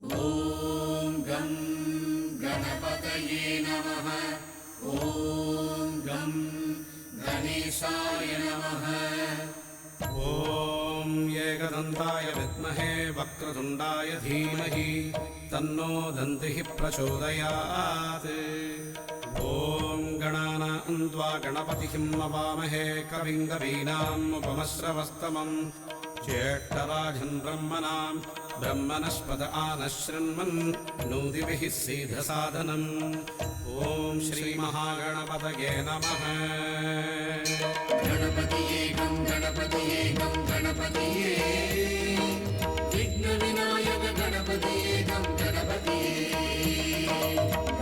ॐ गं गणपतये नमः। ॐ गं गणेशाय नमः। ॐ एकदन्ताय विद्महे वक्रतुण्डाय धीमहि तन्नो दन्तिः प्रचोदयात्। ॐ गणानां त्वा गणपतिं नमामहे कविं कवीनाम् उपमश्रवस्तमम् ज्येष्ठराजन् ब्रह्मणाम् ब्रह्मणस्पत आनशृण्वन् नूतिभिः सीधसाधनम्। ॐ श्रीमहागणपतये नमः। गणपतिये गं गणपतिये गं गणपतिये विघ्नविनायक गणपतिये गं गणपतिये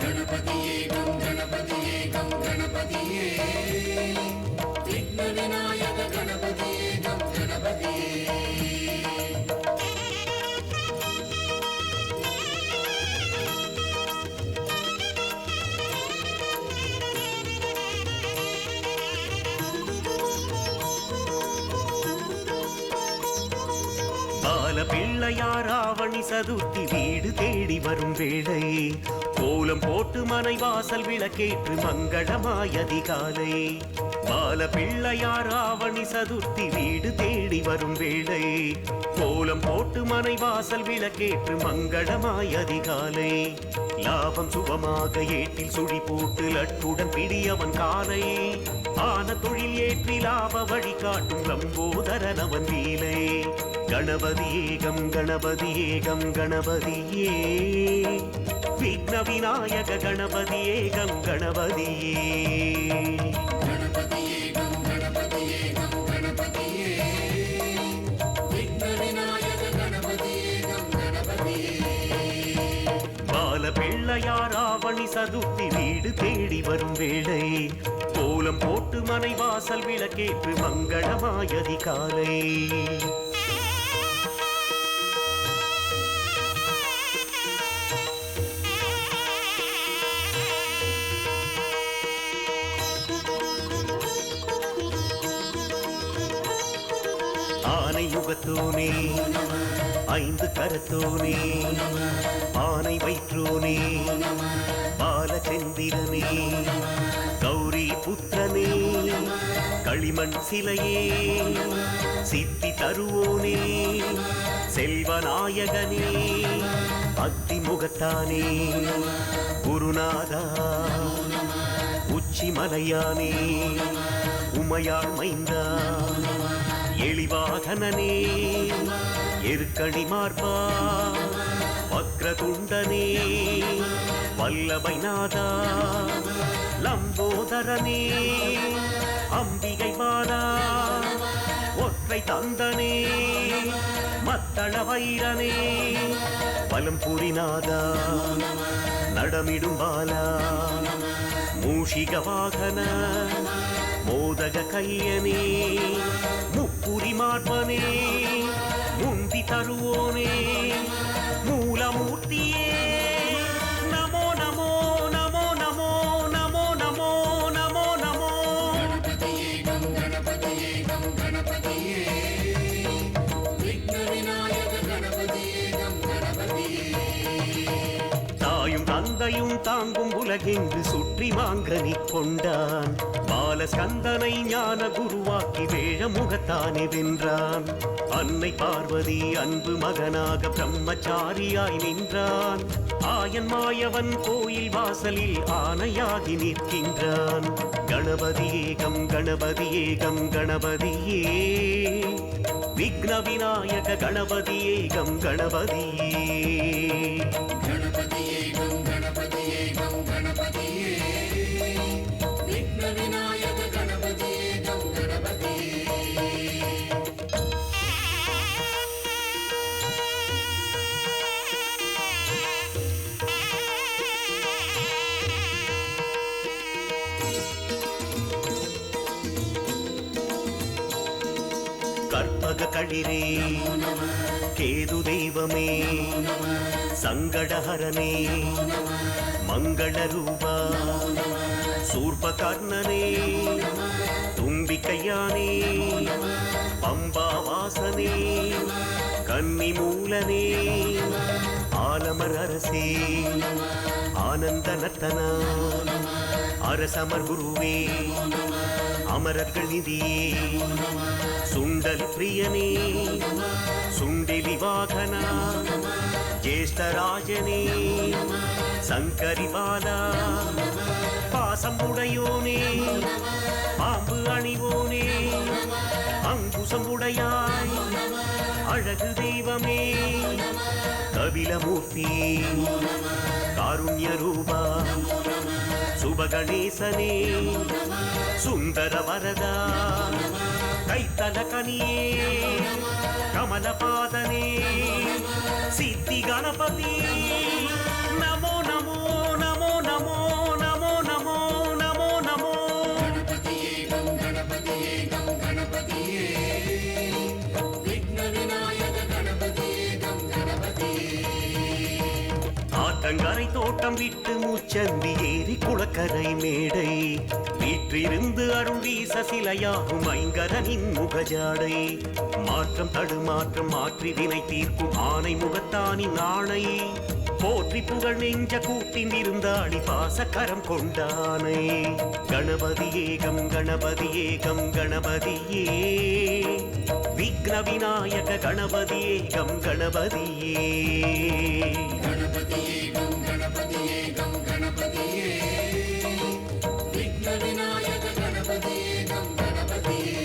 गणपतिये गं गणपतिये गं गणपतिये विघ्नविनायक गणपतिये गं गणपतिये। பிள்ளையார் ஆவணி சதுர்த்தி வீடு தேடி வரும் வேளை கோலம் போட்டு மனை வாசல் விளக்கேற்று மங்களமாய் அதிகாலை. பால பிள்ளையார் ஆவணி சதுர்த்தி வீடு தேடி வரும் வேளை கோலம் போட்டு மனை வாசல் விளக்கேற்று மங்களமாய் அதிகாலை. லாபம் சுகமாக ஏட்டில் சுழி போட்டு லட்டுடன் பிடியவன் காலை ஆன தொழில் ஏற்றி லாப வழி காட்டும் லம்போதரன் அவன் வீலை. கணபதியே கம் கணபதியே கம் கணபதியே விக்ன விநாயக கணபதியே கம் கணபதியே. गणपतिये गं गणपतिये गं गणपतिये विघ्नविनायक गणपतिये गं गणपतिये। பால பிள்ளையார் ஆவணி சதுர்த்தி வீடு தேடி வரும் வேளை கோலம் போட்டு மனை வாசல் விளக்கேற்று மங்களமாய் அதிகாலை. ஆனை யுகத்தோனே ஐந்து கரத்தோனே ஆனை வயிற்றோனே பாலச்சந்திரனே கௌரி புத்திரனே களிமண் சிலையே சித்தி தருவோனே செல்வநாயகனே அத்தி முகத்தானே குருநாதா உச்சி மலையானே உமையாள் மைந்தா எளிவாகனனே எருக்கணி மார்பா வக்ரதுண்டனே வல்லபைநாதா லம்போதரனே அம்பிகை பாலா ஒற்றை தந்தனே மத்தள வைரனே வலம்புரிநாதா நடமிடும் பாலா மூஷிக வாகன மோதக கையனே முப்புரி மார்பனே முந்தி தருவோனே மூலமூர்த்தியே நமோ நமோ நமோ நமோ நமோ நமோ நமோ நமோ. गणपतिये गं गणपतिये गं गणपतिये विघ्नविनायक गणपतिये गं गणपतिये। தாயும் தந்தையும் தாங்கும் உலகெங்கு சுற்றி மாங்கனி கொண்டான் பாலஸ்கந்தனை ஞான குருவாக்கி வேழ முகத்தானே வென்றான். அன்னை பார்வதி அன்பு மகனாக பிரம்மச்சாரியாய் நின்றான். ஆயன் மாயவன் கோயில் வாசலில் ஆனையாகி நிற்கின்றான். கணபதியே கம் கணபதியே கம் கணபதியே விக்ன விநாயக கணபதியே கம் கணபதியே. गणपतिये गं गणपतिये गं गणपतिये विघ्नविनायक गणपतिये गं गणपतिये। கற்பக களிரே கேது தெய்வமே சங்கடஹரனே மங்கள ரூபா சூர்பகர்ணனே தும்பிக்கையானே பம்பாவாசனே கன்னி மூலனே ஆலமர் அரசே ஆனந்த நர்த்தனா அரசமர் குருவே அமரர்கள் நிதியே சுண்டல் பிரியனே சுண்டெலி வாகனா ஜேஷ்டராஜனே சங்கரி பாலா பாசம் உடையோனே பாம்பு அணிவோனே அங்குசம் உடையாய் அழகு தெய்வமே கபிலமூர்த்தி காருண்ய ரூபா சுபகணேசனே சுந்தர வரதா கைத்தல கனியே கமலபாதனே சித்தி கணபதி நமோ நமோ நமோ நமோ நமோ நமோ நமோ நமோ गणपतिये गं गणपतिये गं गणपतिये विघ्न विनायक गणपतिये गं गणपतिये ஆத்தங்கரை தோட்டம் விட்டு மூச்சந்தி ஏறி குளக்கரை மேடை வீற்றிருந்து அருள் வீச சிலையாகும் ஐங்கரனின் முகஜாடை மாற்றம் தடுமாற்றம் மாற்றி வினை தீர்க்கும் ஆனை முகத்தானின் ஆணை போற்றி புகழ் நெஞ்ச கூட்டின் இருந்தாளி பாசக்கரம் கொண்டானை கணபதியே கம் கணபதியே கம் கணபதியே விக்ன விநாயக கணபதியே கம் கணபதியே गणपतिये गं गणपतिये गं गणपतिये विघ्न विनायक गणपतिये गं गणपतिये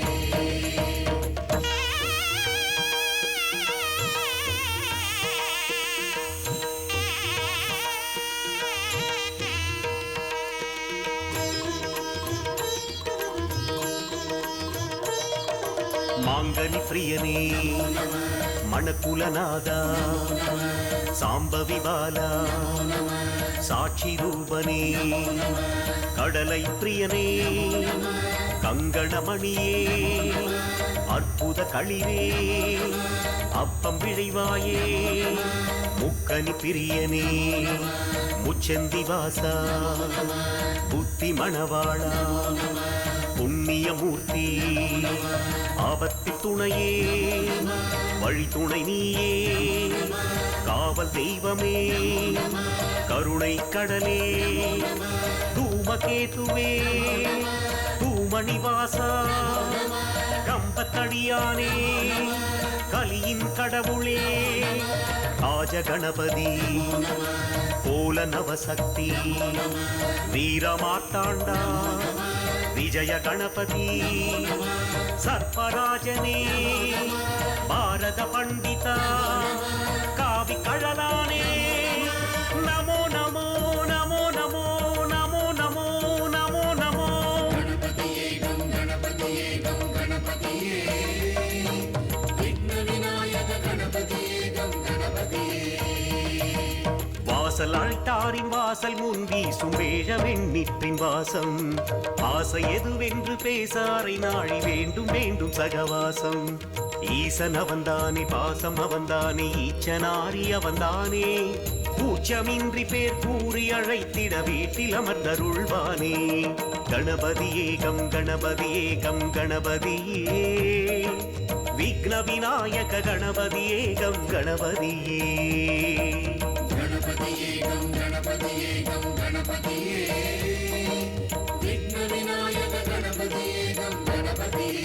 மாங்கனி பிரியனே மணக்குலநாதா சாம்பவி பாலா சாட்சி ரூபனே கடலை பிரியனே கங்கணமணியே அற்புத களிரே அப்பம் விழைவாயே முக்கனி பிரியனே முச்சந்தி வாசா புத்தி மணவாளா புண்ணியமூர்த்தி ஆபத்தி துணையே வழி துணை நீயே காவல் தெய்வமே கருணை கடலே தூமகேதுவே தூமணிவாசா கம்பத்தடியானே கலியின் கடவுளே ராஜகணபதி கோல நவசக்தி வீரமார்த்தாண்டா விஜய கணபதி சர்பராஜனே பாரத பண்டிதா காவி கழலானே நமோ நமோ நமோ நமோ நமோ நமோ நமோ நமோ गणपतिये गं गणपतिये गं गणपतिये विघ्न विनायक गणपतिये गं गणपतिये வாசல் அழைத்தாரின் வாசல் முன் வீசும் வேழ வெண்ணிற்றின் வாசம் ஆசை எதுவென்று பேசாரை நாழி வேண்டும் வேண்டும் சகவாசம் ஈசன் அவன்தானே பாசம் அவன்தானே ஈச்சனாரி அவன்தானே கூச்சமின்றி பேர் கூறி அழைத்திட வீட்டில் அமர்ந்தருள்வானே கணபதியே கம் கணபதியே கம் கணபதியே விக்ன விநாயக கணபதியே கம் கணபதியே गणपतिये गं गणपतिये गं गणपतिये विघ्न विनायक गणपतिये गं गणपतिये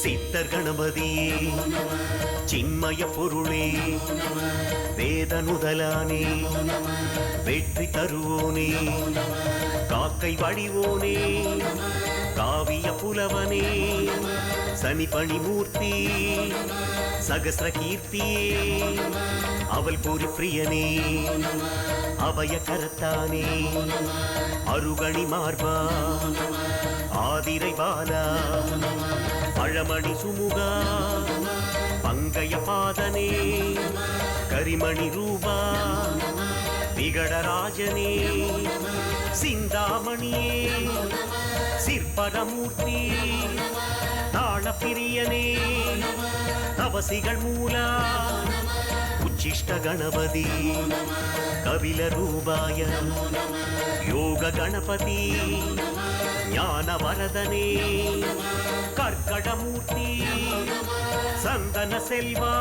சித்தர் கணபதியே சின்மய பொருளே வேதனுதலானே வெற்றி தருவோனே காக்கை வடிவோனே காவிய புலவனே சனி பணிமூர்த்தி சகஸ்ர கீர்த்தியே அவள் பூரி பிரியனே அபய கரத்தானே அருகணி மார்பா ஆதிரை பாலா பழமணி சுமுகா பங்கய பாதனே கரிமணி ரூபா விகடராஜனே சிந்தாமணியே சிற்பரமூர்த்தி தாளப்பிரியனே தவசிகள் மூலா உச்சிஷ்ட கணபதி கபில ரூபாய யோக கணபதி ஞான வரதனே கர்க்கடமூர்த்தி சந்தன செல்வா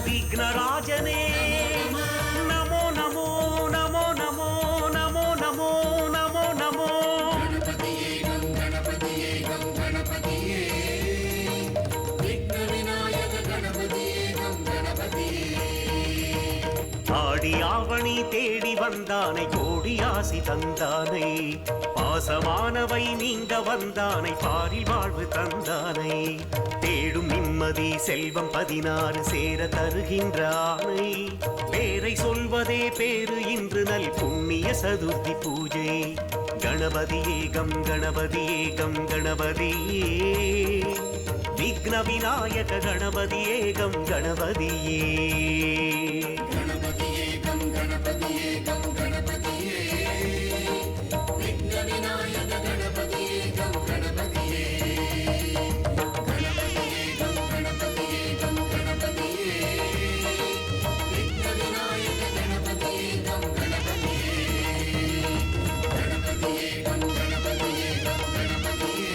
விக்னராஜனே நமோ நமோ நமோ நமோ நமோ நமோ நமோ நமோ गणपतिये गं गणपतिये गं गणपतिये विघ्नविनायक गणपतिये गं गणपतिये ஆடி ஆவணி தேடி வந்தானை கோடி ஆசி தந்தானை பாசமானவை நீங்க வந்தானை பாரில் வாழ்வு தந்தானை தேடும் நிம்மதி செல்வம் 16 சேர தருகின்ற ஆணை பேரை சொல்வதே பேரு இன்று நல் புண்ணிய சதுர்த்தி பூஜை கணபதியே கம் கணபதியே கம் கணபதியே விக்ன விநாயக கணபதியே கம் கணபதியே गणपतिये गं गणपतिये गं गणपतिये विघ्नविनायक गणपतिये गं गणपतिये गणपतिये गं गणपतिये गं गणपतिये विघ्नविनायक गणपतिये गं गणपतिये गणपतिये गं गणपतिये गं गणपतिये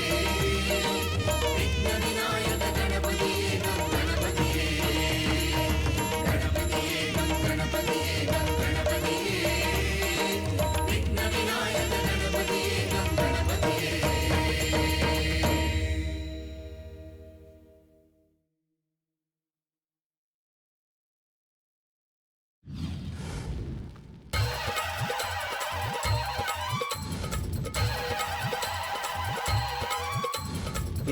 विघ्नविनायक गणपतिये गं गणपतिये गणपतिये गं गणपतिये गं गणपतिये विघ्नविनायक गणपतिये गं गणपतिये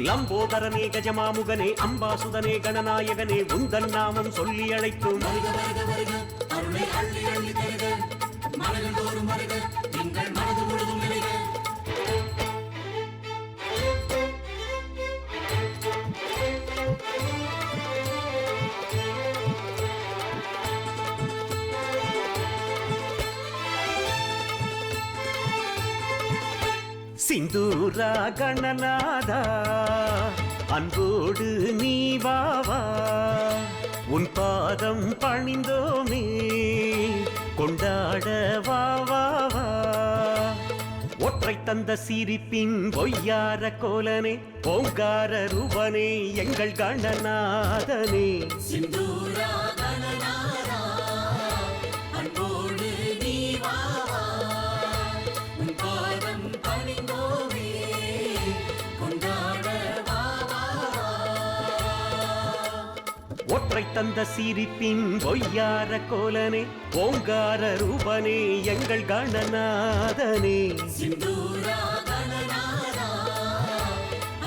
லம்போதரனே கஜமாமுகனே அம்பாசுதனே கணநாயகனே உந்தன் நாமம் சொல்லி அழைக்கும் வருக வருக வருக அருளை அள்ளி அள்ளி தருக மனதில் தோறும் வருக எங்கள் மனது முழுதும் நிறைக சிந்தூரா கணநாதா அன்போடு நீ வாவா உன் பாதம் பணிந்தோமே கொண்டாட வாவா ஒற்றை தந்த சிரிப்பின் பொய்யார கோலனே ஓங்கார ரூபனே எங்கள் கணநாதனே சிந்தூரா கணநாதா அன்போடு நீ வா உன் பாதம் பணிந்தோமே கொண்டாட வா ஒற்றை தந்த சிரிப்பின் பொய்யார கோலனே ஓங்கார ரூபனே எங்கள் கணநாதனே சிந்தூரா கணநாதா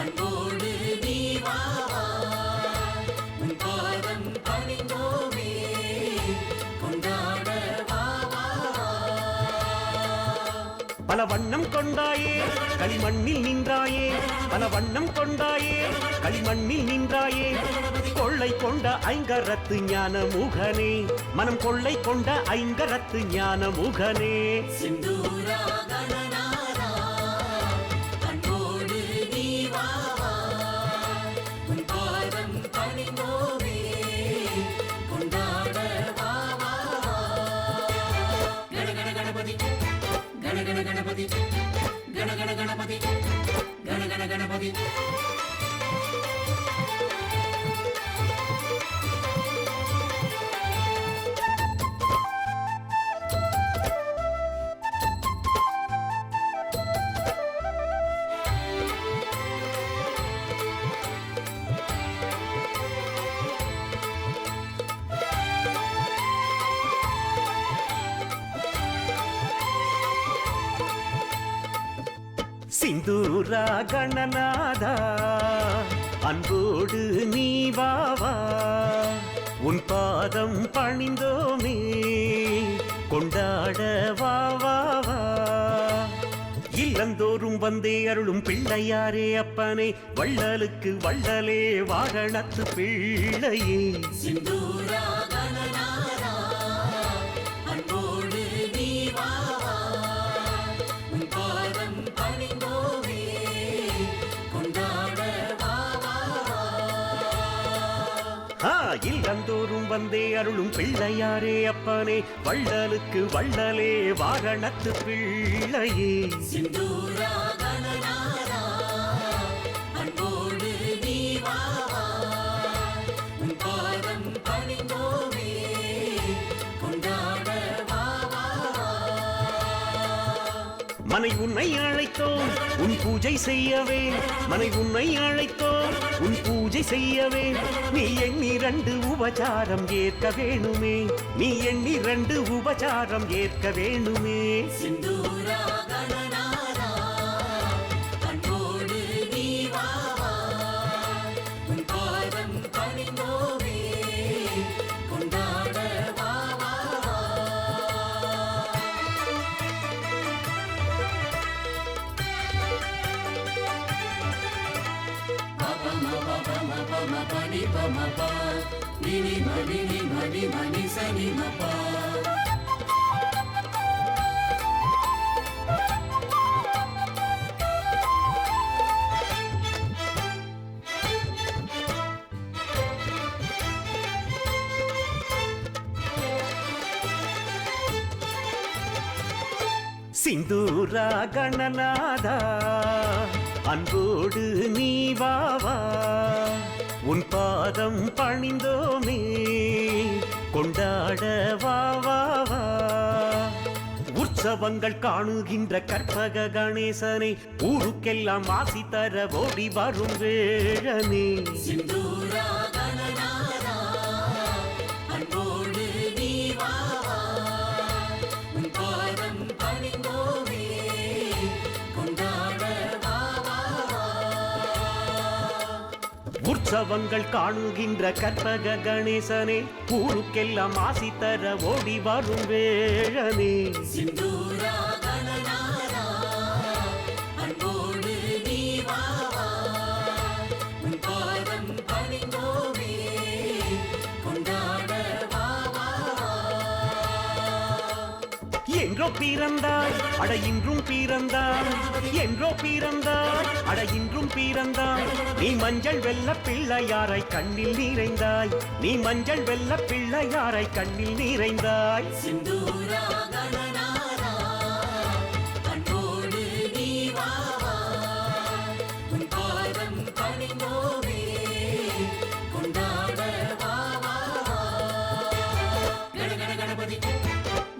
அன்போடு நீ வா உன் பாதம் பணிந்தோமே கொண்டாட வா பல வண்ணம் கொண்டாயே களிமண்ணில் நின்றாயே பல வண்ணம் கொண்டாயே களிமண்ணில் நின்றாயே கொள்ளை கொண்ட ஐங்கரத்து ஞான முகனே மனம் கொள்ளை கொண்ட ஐங்கரத்து ஞான முகனே சிந்தூரா கணநாதா அன்போடு நீ வா உன் பாதம் பணிந்தோமே கொண்டாட வா கண கண கணபதி கண கண கணபதி கண கண கணபதி கண கண கணபதி சிந்தூரா கணநாதா அன்போடு நீ வாவா உன் பாதம் பணிந்தோமே கொண்டாட வாவா இல்லந்தோறும் வந்தே அருளும் பிள்ளையாரே அப்பனே வள்ளலுக்கு வள்ளலே வாகனத்து பிள்ளையே சிந்தூரா கணநாதா அன்போடு நீ வா உன் பாதம் பணிந்தோமே கொண்டாட வா இல்லந்தோறும் வந்தே அருளும் பிள்ளையாரே அப்பனே, வள்ளலுக்கு வள்ளலே வாரணத்து பிள்ளையே. சிந்தூரா கணநாதா அன்போடு நீ வா வா, உன் பாதம் பணிந்தோமே கொண்டாட வா வா. மனை உன்னை அழைத்தோம் உன் பூஜை செய்யவே, மனை உன்னை அழைத்தோம் உன் பூஜை செய்யவே. நீ எண்ணிரண்டு உபச்சாரம் ஏற்க வேணுமே, நீ எண்ணிரண்டு உபச்சாரம் ஏற்க வேணுமே. சிந்தூரா கணநாதா அன்போடு நீ வா வா, உன் பாதம் பணிந்தோமே கொண்டாட வா வா. பனி பமபா நினி மணி மணி மணி சனி மபா. சிந்தூரா கணநாதா அன்போடு நீ வா வா, உன் பாதம் பணிந்தோமே கொண்டாட வா வா வா. உற்சவங்கள் காணுகின்ற கற்பக கணேசனே, ஊருக்கெல்லாம் ஆசி தர ஓடி வரும் வேழனே. சிந்தூரா கணநாதா அன்போடு நீ வா வா, உன் பாதம் பணிந்தோமே கொண்டாட வா வா. உற்சவங்கள் காணுகின்ற கற்பக கணேசனே, ஊருக்கெல்லாம் ஆசி தர ஓடி வரும் வேழனே. சிந்தூரா கணநாதா அன்போடு நீ வா வா, உன் பாதம் பணிந்தோமே கொண்டாட வா வா. என்றோ பிறந்தாய் அட இன்றும் பிறந்தாய், என்றோ பிறந்தாய் அட இன்றும் பிறந்தாய். நீ மஞ்சள் வெள்ள பிள்ளையாரை கண்ணில் நிறைந்தாய், நீ மஞ்சள் வெள்ள பிள்ளையாரை கண்ணில் நிறைந்தாய். சிந்தூரா கணநாதா அன்போடு நீ வா வா, உன் பாதம் பணிந்தோமே கொண்டாட வா வா. கண கண கணபதி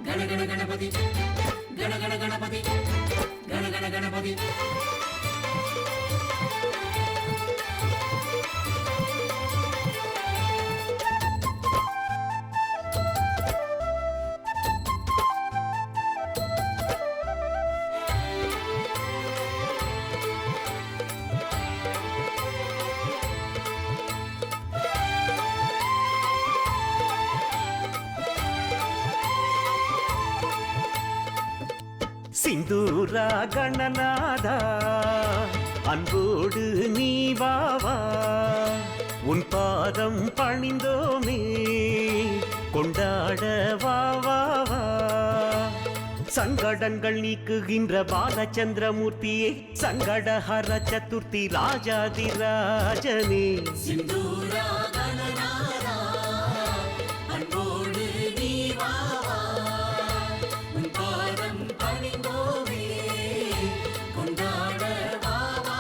கண கண கணபதி கண கண கணபதி கண கண கணபதி. சிந்தூரா கணநாதா அன்போடு நீ வா வா, உன் பாதம் பணிந்தோமே கொண்டாட வா வா வா. சங்கடங்கள் நீக்குகின்ற பாலச்சந்திரமூர்த்தியே, சங்கடஹர சதுர்த்தி ராஜாதிராஜனே. சிந்தூரா கணநாதா அன்போடு நீ வா வா, உன் பாதம் பணிந்தோமே கொண்டாட வா வா.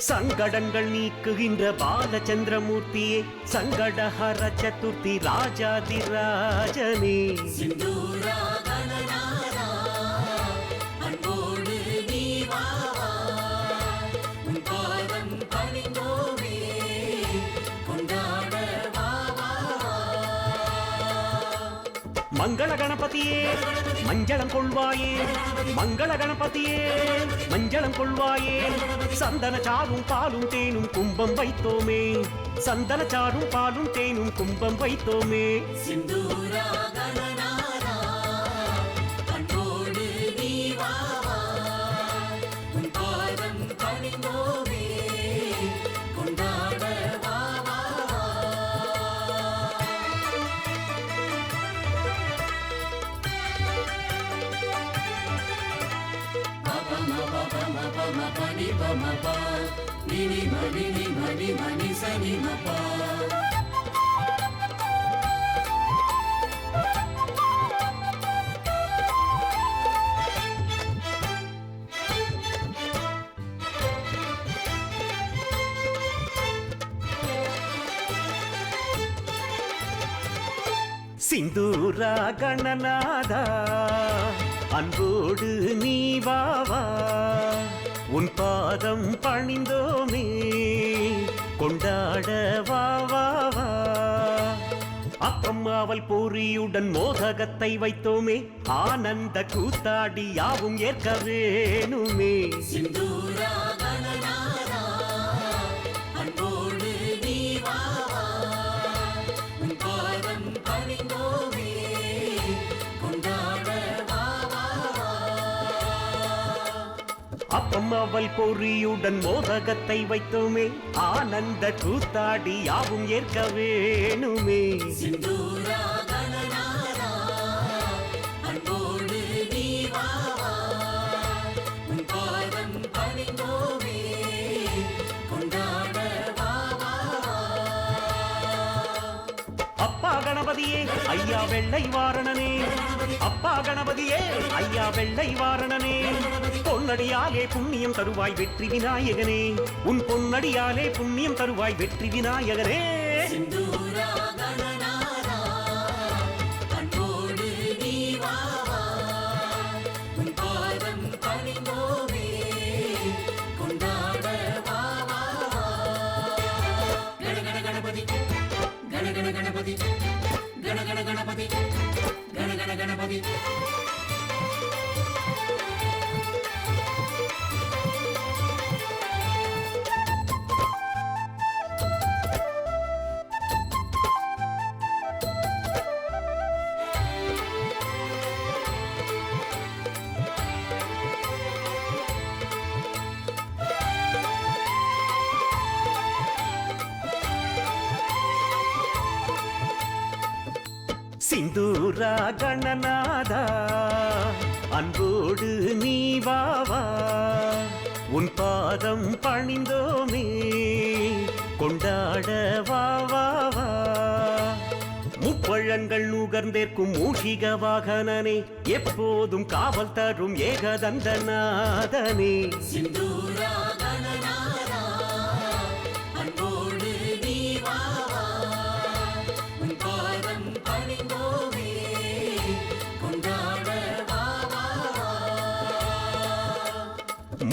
சங்கடங்கள் நீக்குகின்ற பாலச்சந்திரமூர்த்தியே, சங்கடஹர சதுர்த்தி ராஜாதிராஜனே. சிந்தூரா கணநாதா அன்போடு நீ வா வா, உன் பாதம் பணிந்தோமே கொண்டாட வா வா. மங்கள கணபதியே மஞ்சளம் கொள்வாயே, மங்கள கணபதியே மஞ்சளம் கொள்வாயே. சந்தன சாரும் பாலும் தேனும் கும்பம் வைத்தோமே, சந்தன சாரும் பாலும் தேனும் கும்பம் வைத்தோமே. சிந்தூரா கணநாதா அன்போடு நீ வா வா, உன் பாதம் பணிந்தோமே கொண்டாட வா வா. பனி பமபா நினி மணி மணி மணி சனி மபா சிந்தூரா கணநாதா அன்போடு நீ வாவா உன் பாதம் பணிந்தோமே கொண்டாட வாவா அப்பம்மாவல் பொறியுடன் மோதகத்தை வைத்தோமே ஆனந்த கூத்தாடி யாவும் ஏற்க வேணுமே சிந்தூரா கணநாதா அன்போடு நீ வாவா உன் பாதம் பணிந்தோமே கொண்டாட வாவா அப்பம்மாவல் பொறியுடன் மோதகத்தை வைத்தோமே ஆனந்த கூத்தாடி யாவும் ஏற்க வேணுமே சிந்தூரா கணநாதா அன்போடு நீ வாவா உன் பாதம் பணிந்தோமே கொண்டாட வாவா அப்பா கணபதியே ஐயா வெள்ளை வாரணனே அப்பா கணபதியே ஐயா வெள்ளை வாரணனே பொன்னடியாலே புண்ணியம் தருவாய் வெற்றி விநாயகனே உன் பொன்னடியாலே புண்ணியம் தருவாய் வெற்றி விநாயகனே சிந்தூரா கணநாதா அன்போடு நீ வாவா உன் பாதம் பணிந்தோமே கொண்டாட வாவா கண கண கணபதி கண கண கணபதி கண கண கணபதி கண கண கணபதி சிந்தூரா கணநாதா அன்போடு நீ வாவா உன் பாதம் பணிந்தோமே கொண்டாட வாவா முப்பழங்கள் நுகர்ந்தேற்கும் மூஷிக வாகனனே எப்போதும் காவல் தரும் ஏகதந்தநாதனே சிந்தூரா கணநாதா அன்போடு நீ வாவா உன் பாதம் பணிந்தோமே கொண்டாட வாவா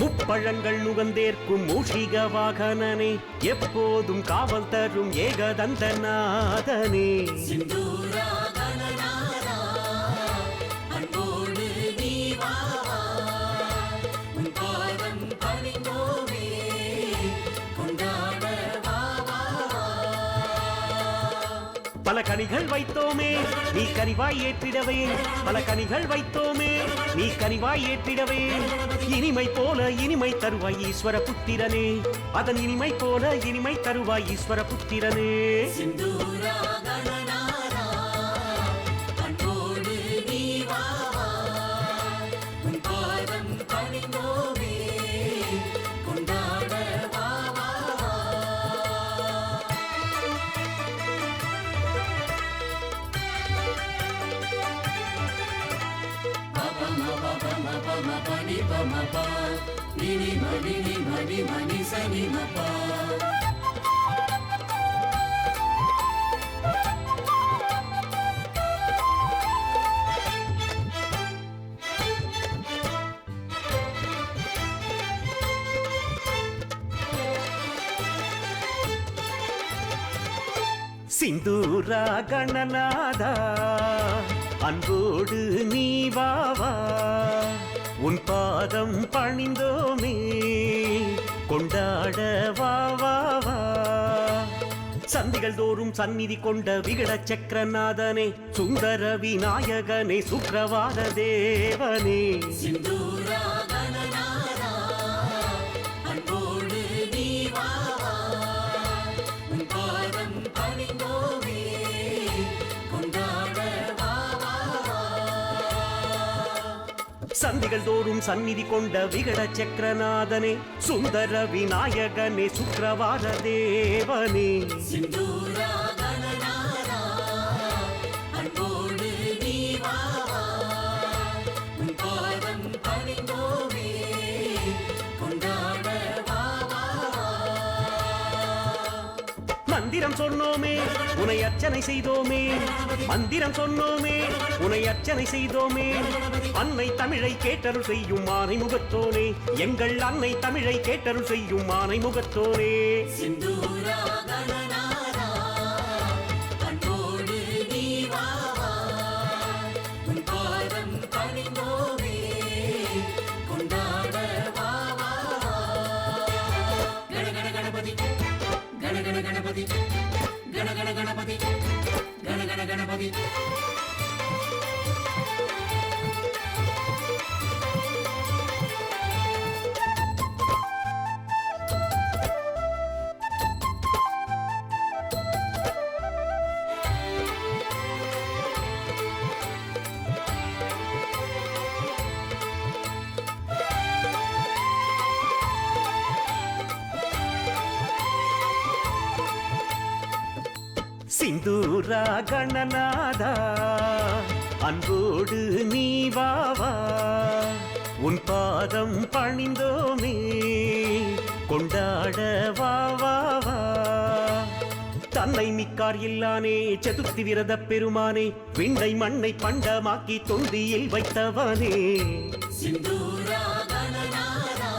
முப்பழங்கள் நுகர்ந்தேற்கும் மூஷிக வாகனனே எப்போதும் காவல் தரும் ஏகதந்தநாதனே சிந்தூரா கணநாதா அன்போடு நீ வாவா உன் பாதம் பணிந்தோமே கொண்டாட வாவா பல கனிகள் வைத்தோமே நீ கனிவாய் ஏற்றிடவே பல கனிகள் வைத்தோமே நீ கனிவாய் ஏற்றிடவே இனிமை போல இனிமை தருவாய் ஈஸ்வர புத்திரனே அதன் இனிமை போல இனிமை தருவாய் ஈஸ்வர புத்திரனே சிந்தூரா கணநாதா அன்போடு நீ வாவா உன் பாதம் பணிந்தோமே கொண்டாட வாவா பனி பமபா நினி மணி மணி சனி மபா சிந்தூரா கணநாதா அன்போடு நீ வாவா உன் பாதம் பணிந்தோமே கொண்டாட வாவா சந்திகள் தோறும் சந்நிதி கொண்ட விகட சக்கரநாதனே சுந்தர விநாயகனே சுக்கிரவார தேவனே சிந்தூரா கணநாதா அன்போடு நீ வாவா உன் பாதம் பணிந்தோமே கொண்டாட வாவா சந்திகள் தோறும் சந்நிதி கொண்ட விகட சக்கரநாதனே, சுந்தர விநாயகனே, சுக்கிரவார தேவனே. சிந்தூரா கணநாதா அன்போடு நீ வா வா, உன் பாதம் பணிந்தோமே கொண்டாட வா வா. மந்திரம் சொன்னோமே உனை அர்ச்சனை செய்தோமே, மந்திரம் சொன்னோமே உனை அர்ச்சனை செய்தோமே. அன்னை தமிழை கேட்டருள் செய்யும் ஆனை முகத்தோனே, எங்கள் அன்னை தமிழை கேட்டருள் செய்யும் ஆனை முகத்தோனே. சிந்தூரா கணநாதா அன்போடு நீ வா வா, உன் பாதம் பணிந்தோமே கொண்டாட வா வா. கண கண கணபதி கண கண கணபதி கண கண கணபதி கண கண கணபதி. சிந்தூரா கணநாதா அன்போடு நீ வா வா, உன் பாதம் பணிந்தோமே கொண்டாட வா வா வா. தன்னை மிக்கார் இல்லானே சதுர்த்தி விரத பெருமானே, விண்ணை மண்ணை பண்டமாக்கி தொந்தியில் வைத்தவனே. சிந்தூரா கணநாதா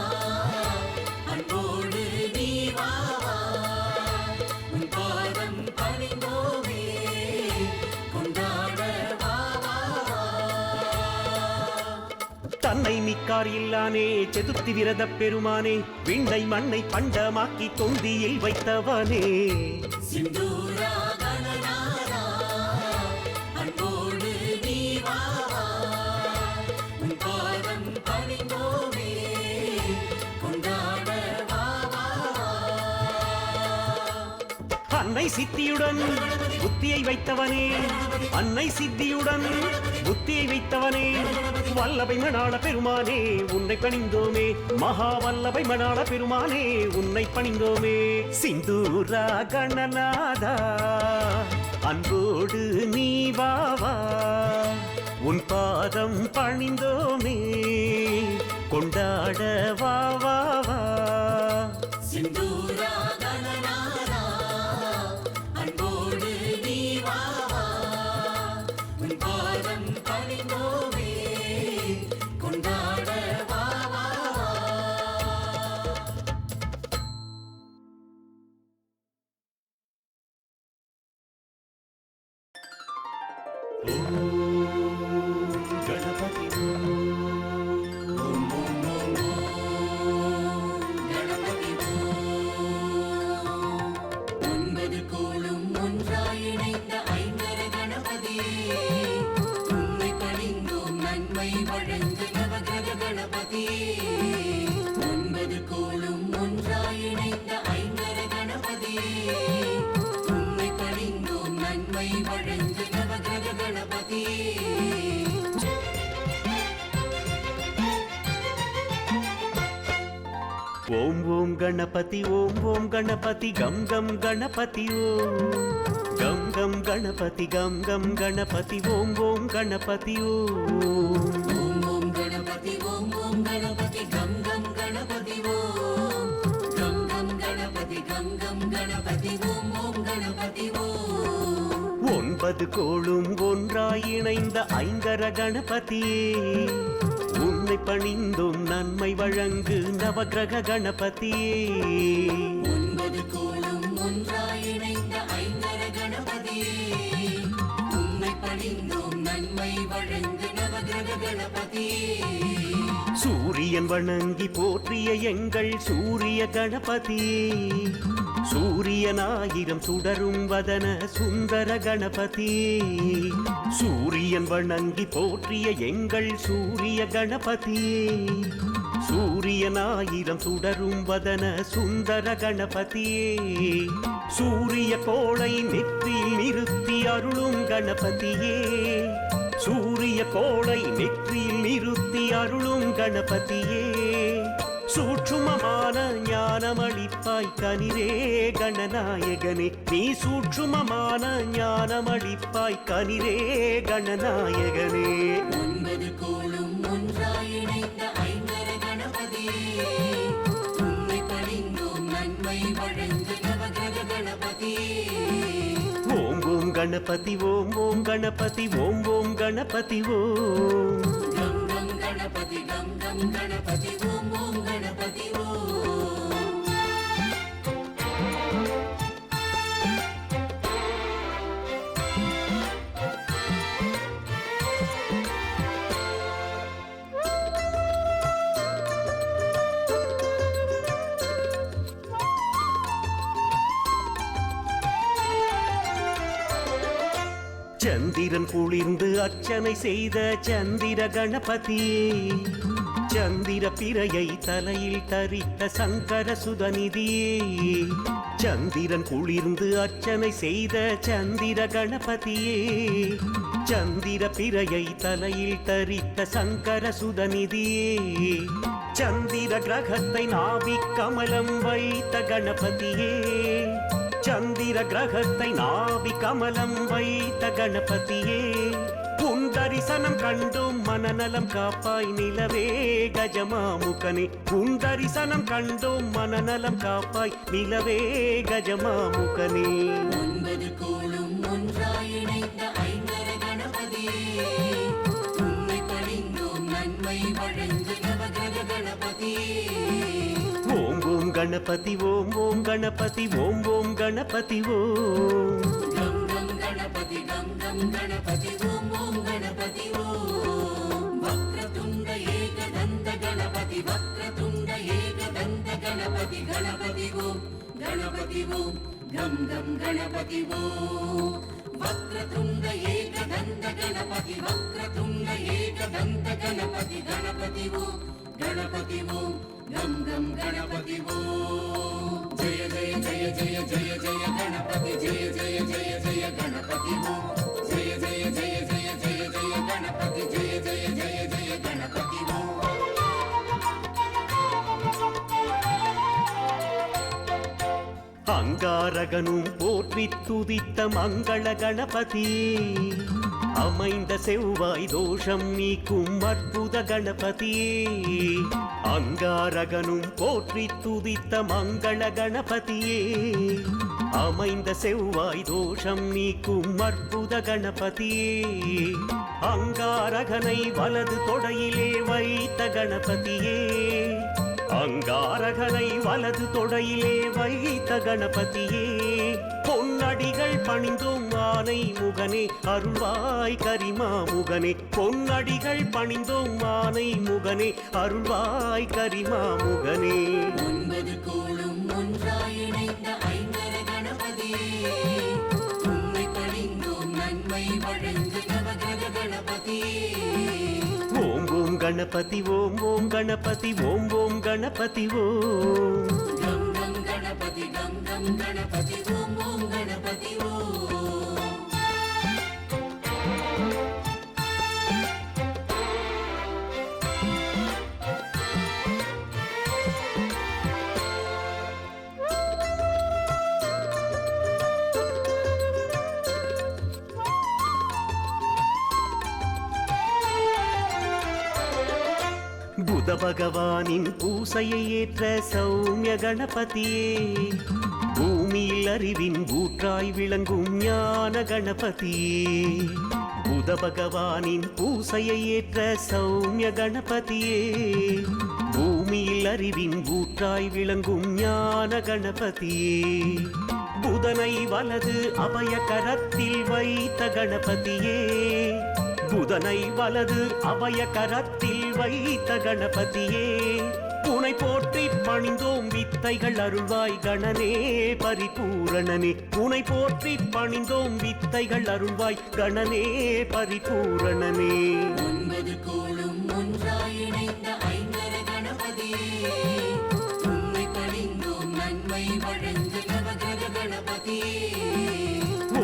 அன்போடு நீ வா வா, உன் பாதம் பணிந்தோமே கொண்டாட வா வா. தன்னை மிக்கார் இல்லானே சதுர்த்தி விரத பெருமானே, விண்ணை மண்ணை பண்டமாக்கி தொந்தியில் வைத்தவனே. சிந்தூரா கணநாதா அன்போடு நீ வா வா, உன் பாதம் பணிந்தோமே கொண்டாட வா வா. அன்னை சித்தியுடன் புத்தியை வைத்தவனே, அன்னை சித்தியுடன் புத்தியை வைத்தவனே, வல்லபை மணாள பெருமானே உன்னை பணிந்தோமே, மகா வல்லபை மணாள பெருமானே உன்னை பணிந்தோமே. சிந்தூரா கணநாதா அன்போடு நீ வா வா, உன் பாதம் பணிந்தோமே கொண்டாட வா வா வா. சிந்தூரா கணநாதா அன்போடு நீ வா வா, உன் பாதம் பணிந்தோமே கொண்டாட வா வா. கணபதி கணபதி ஒன்பது கோளும் ஒன்றாய் இணைந்த ஐங்கர கணபதியே, உன்னை பணிந்தோம் நன்மை வழங்கு நவகிரக கணபதியே. ஒன்பது கோளும் ஒன்றாய் இணைந்த ஐங்கர கணபதியே, உன்னை பணிந்தோம் நன்மை வழங்கு நவகிரக கணபதியே. ஓம் ஓம் கணபதி ஓம் ஓம் கணபதி கம் கம் கணபதி ஓம் கம் கம் கணபதி கம் கம் கணபதி ஓம் ஓம் கணபதி ஓம். ஓம் ஓம் கணபதி ஓம் ஓம் கணபதி கம் கம் கணபதி ஓம் கம் கம் கணபதி கம் கம் கணபதி ஓம் ஓம் கணபதி ஓம். ஒன்பது கோளும் ஒன்றாய் இணைந்த ஐங்கர கணபதியே, உன்னை பணிந்தோம் நன்மை வழங்கு நவகிரக கணபதியே. ஒன்பது கோளும் ஒன்றாய் இணைந்த ஐங்கர கணபதியே, உன்னை பணிந்தோம் நன்மை வழங்கு நவகிரக கணபதியே. சூரியன் வணங்கி போற்றிய எங்கள் சூரிய கணபதியே, சூரியனாயிரம் சுடரும் வதன சுந்தர கணபதியே. சூரியன் வணங்கி போற்றிய எங்கள் சூரிய கணபதியே, சூரியனாயிரம் சுடரும் வதன சுந்தர கணபதியே. சூரிய கோளை நெற்றியில் நிறுத்தி அருளும் கணபதியே, சூரிய கோளை நெற்றியில் நிறுத்தி அருளும் கணபதியே சூட்சுமமான ஞானமளிப்பாய் கனிரே கணநாயகனே நீ சூட்சுமமான ஞானமளிப்பாய் கனிரே கணநாயகனே 9 கோளும் ஒன்றாய் இணைந்த ஐங்கர கணபதியே உம்மை பணிந்தோம் நன்மை வழங்கு நவகிரக கணபதியே ஓம் ஓம் கணபதி ஓம் ஓம் கணபதி ஓம் ஓம் கணபதி ஓம் கம் கம் கணபதி கம் கம் கணபதி ஓம் ஓம் கணபதி ஓம் சந்திரன் குளிர்ந்து அர்ச்சனை செய்த சந்திர கணபதியே சந்திர பிறையை தலையில் தரித்த சங்கர சுதநிதியே சந்திரன் குளிர்ந்து அர்ச்சனை செய்த சந்திர கணபதியே சந்திர பிறையை தலையில் தரித்த சங்கர சுதநிதியே சந்திர கிரகத்தை நாபிக் கமலம் வைத்த கணபதியே சந்திர கிரகத்தை நாபி கமலம் வைத்த கணபதியே உன் தரிசனம் கண்டும் மனநலம் காப்பாய் நிலவே கஜமாமுகனே உன் தரிசனம் கண்டும் மனநலம் காப்பாய் நிலவே கஜமாமுகனே 9 கோளும் ஒன்றாய் இணைந்த ஐங்கர கணபதியே உம்மை பணிந்தோம் நன்மை வழங்கு நவகிரக கணபதியே ஓம் ஓம் கணபதி ஓம் ஓம் கணபதி ஓம் ஓம் கணபதி ஓம் கம் கம் கணபதி கம் கம் கணபதி ஓம் ஓம் கணபதி ஓம் வக்ரதுண்ட ஏகதந்த கணபதி வக்ரதுண்ட ஏகதந்த கணபதி கணபதி ஓம் கம் கம் கணபதி ஓம் வக்ரதுண்ட ஏகதந்த கணபதி வக்ரதுண்ட ஏகதந்த கணபதி கணபதி ஓம் கம் கம் கணபதி ஓம் ஜெய ஜெய ஜெய ஜெய ஜெய ஜெய கணபதி ஜெய ஜெய ஜெய ஜெய கணபதி ஓம் ஜெய ஜெய ஜெய ஜெய ஜெய ஜெய கணபதி ஜெய ஜெய ஜெய ஜெய கணபதி ஓம் அங்காரகனும் போற்றி துதித்த மங்கள கணபதியே அமைந்த செவ்வாய் தோஷம் நீக்கும் அற்புத கணபதியே அங்காரகனும் போற்றி துதித்த மங்கள கணபதியே அமைந்த செவ்வாய் தோஷம் நீக்கும் அற்புத கணபதியே அங்காரகனை வலது தொடையிலே வைத்த கணபதியே அங்காரகனை வலது தொடையிலே வைத்த கணபதியே பொன்னடிகள் பணிந்தோம் ஆனை முகனே அருள்வாய் கரிமா முகனே பொன்னடிகள் பணிந்தோம் ஆனை முகனே அருள்வாய் கரிமா முகனே 9 கோளும் ஒன்றாய் இணைந்த ஐங்கர கணபதியே உம்மை பணிந்தோம் நன்மை வழங்கு நவகிரக கணபதியே ஓம் ஓம் கணபதி ஓம் ஓம் கணபதி ஓம் ஓம் கணபதி ஓம் கம் கம் கணபதி கம் கம் கணபதி ஓம் ஓம் கணபதி ஓம் புத பகவானின் பூசையை ஏற்ற சௌமிய கணபதியே பூமியில் அறிவின் ஊற்றாய் விளங்கும் ஞான கணபதியே புத பகவானின் பூசையை ஏற்ற சௌமிய கணபதியே பூமியில் அறிவின் ஊற்றாய் விளங்கும் ஞான கணபதியே புதனை வலது அபய கரத்தில் வைத்த கணபதியே புதனை வலது அபய கரத்தில் வைத்த கணபதியே உனை போற்றி பணிந்தோம் வித்தைகள் அருள்வாய் கணனே பரிபூரணனே உனை போற்றி பணிந்தோம் வித்தைகள் அருள்வாய் கணனே பரிபூரணனே 9 கோளும் ஒன்றாய் இணைந்த ஐங்கர கணபதியே உம்மை பணிந்தோம் நன்மை வழங்கு நவகிரக கணபதியே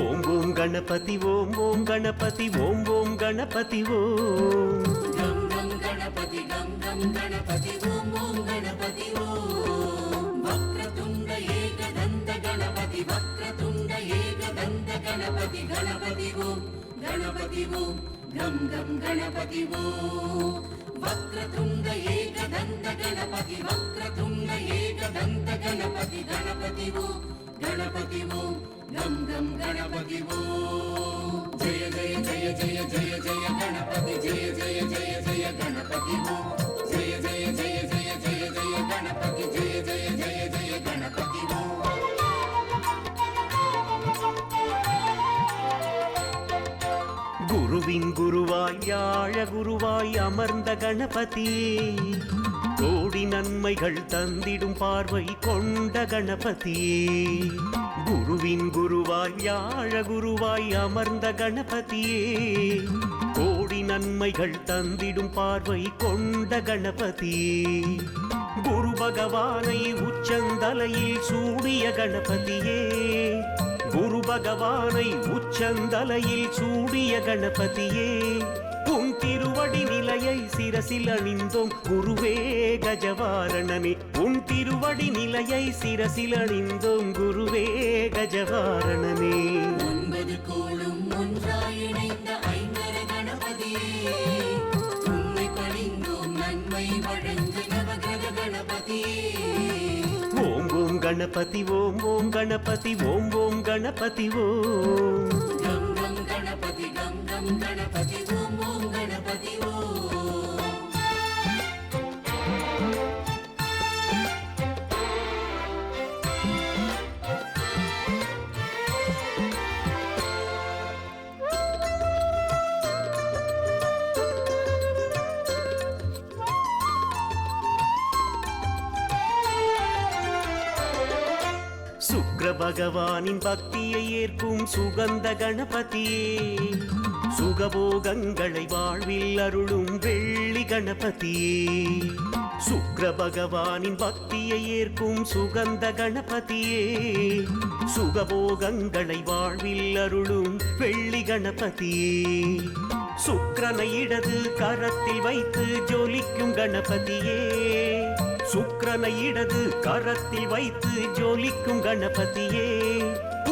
ஓம் ஓம் கணபதி ஓம் ஓம் கணபதி ஓம் ஓம் ஓம் கணபதி ஓம். கம் கம் கணபதி கம் கம் கணபதி ஓம் ஓம் கணபதி ஓம். வக்ரதுண்ட ஏகதந்த கணபதி வக்ரதுண்ட ஏகதந்த கணபதி கணபதி ஓம் கணபதி ஓம். கம் கம் கணபதி ஓம். வக்ரதுண்ட ஏகதந்த கணபதி வக்ரதுண்ட ஏகதந்த கணபதி கணபதி ஓம் கணபதி ஓம். கம் கம் கணபதி ஓம். ஜெய ஜெய ஜெய ஜெய ஜெய ஜெய கணபதி ஜெய ஜெய ஜெய ஜெய கணபதி ஓம். ஜெய ஜெய ஜெய ஜெய ஜெய ஜெய கணபதி ஜெய ஜெய ஜெய ஜெய கணபதி ஓம். குருவின் குருவாய் யாழ குருவாய் அமர்ந்த கணபதியே, கோடி நன்மைகள் தந்திடும் பார்வை கொண்ட கணபதியே. குருவின் குருவாய் யாழ குருவாய் அமர்ந்த கணபதியே, கோடி நன்மைகள் தந்திடும் பார்வை கொண்ட கணபதியே. குரு பகவானை உச்சந்தலையில் சூடிய கணபதியே, குரு பகவானை உச்சந்தலையில் சூடிய கணபதியே. உன் திருவடி நிலையை சிரசில் அணிந்தோம் குருவே கஜவாரணனே. உன் திருவடி நிலையை சிரசில் அணிந்தோம் குருவே கஜவாரணனே. ஒன்பது கோளும் ஒன்றாய் இணைந்த ஐங்கர கணபதியே, உம்மை பணிந்தோம் நன்மை வழங்கு நவகிரக கணபதியே. ஓம் ஓம் கணபதி ஓம் ஓம் கணபதி ஓம் ஓம் கணபதி ஓம். கம் கம் கணபதி கம் கம் கணபதி ஓம் ஓம் கணபதி ஓம். சுக்ர பகவானின் பக்தியை ஏற்கும் சுகந்த கணபதியே, சுகபோகங்களை வாழ்வில் அருளும் வெள்ளி கணபதியே. சுக்ர பகவானின் பக்தியை ஏற்கும் சுகந்த கணபதியே, சுகபோகங்களை வாழ்வில் அருளும் வெள்ளி கணபதியே. சுக்கிரனை இடது கரத்தில் வைத்து ஜொலிக்கும் கணபதியே, சுக்கிரனை இடது கரத்தில் வைத்து ஜொலிக்கும் கணபதியே.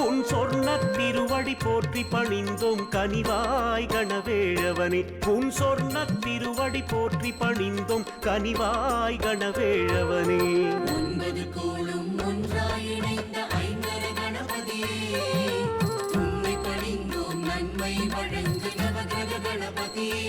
உன் சொர்ண திருவடி போற்றி பணிந்தோம் கனிவாய் கணவேழவனே. உன் சொர்ண திருவடி போற்றி பணிந்தோம் கனிவாய் கணவேழவனே. ஒன்பது கோளும் ஒன்றாய் இணைந்த ஐங்கர கணபதியே, உம்மை பணிந்தோம் நன்மை வழங்கு நவகிரக கணபதியே.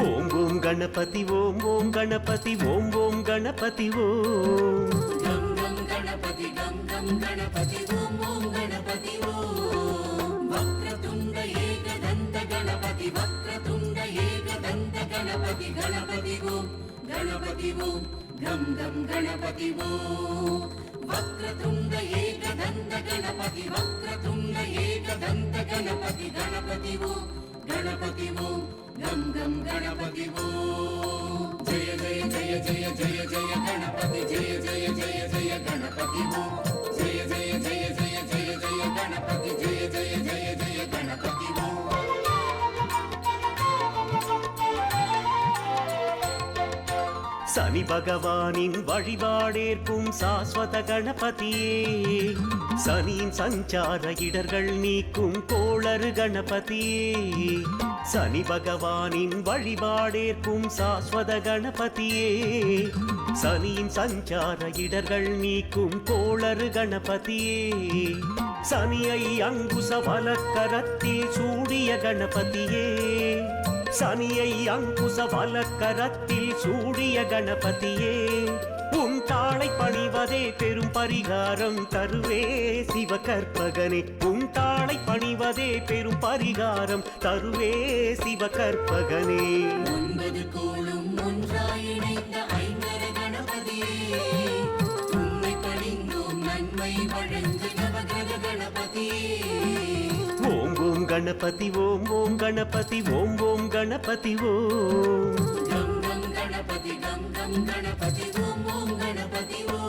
ஓம் ஓம் கணபதி ஓம் ஓம் கணபதி ஓம் ஓம் கணபதி ஓம். கம் கம் கணபதி கம் கம் கணபதி ஓம் ஓம் கணபதி ஓம். வக்ரதுண்ட ஏகதந்த கணபதி வக்ரதுண்ட ஏகதந்த கணபதி கணபதி ஓம் கணபதி ஓம். கம் கம் கணபதி ஓம். வக்ரதுண்ட ஏகதந்த கணபதி வக்ரதுண்ட ஏகதந்த கணபதி கணபதி ஓம் கணபதி ஓம். கம் கம் கணபதி ஓம். ஜெய ஜெய ஜெய ஜெய ஜெய ஜெய கணபதி ஜெய ஜெய ஜெய ஜெய கணபதி ஓம். ஜெய ஜெய ஜெய ஜெய ஜெய ஜெய கணபதி ஜெய ஜெய ஜெய ஜெய கணபதி ஓம். சனி பகவானின் வழிபாடேற்கும் சாஸ்வத கணபதியே, சனியின் சஞ்சார இடர்கள் நீக்கும் கோளறு கணபதியே. சனி பகவானின் வழிபாடேற்கும் சாஸ்வத கணபதியே, சனியின் சஞ்சார இடர்கள் நீக்கும் கோளறு கணபதியே. சனியை அங்குச வலக்கரத்தில் சூடிய கணபதியே, சனியை அங்குச வலக்கரத்தில் சூடிய கணபதியே. உன் தாளை பணிவதே பெரும் பரிகாரம் தருவே சிவகற்பகனே. உன் தாளை பணிவதே பெரும் பரிகாரம் தருவே சிவகற்பகனே. ஒன்பது கோளும் ஒன்றாய் இணைந்த ஐங்கர கணபதியே, உம்மை பணிந்தோம் நன்மை வழங்கு நவகிரக கணபதியே. ஓம் ஓம் கணபதி ஓம் ஓம் கணபதி ஓம் ஓம் கணபதி ஓம். கம் கம் கணபதி கம் கம் கணபதி ஓம் ஓம் கணபதி ஓம்.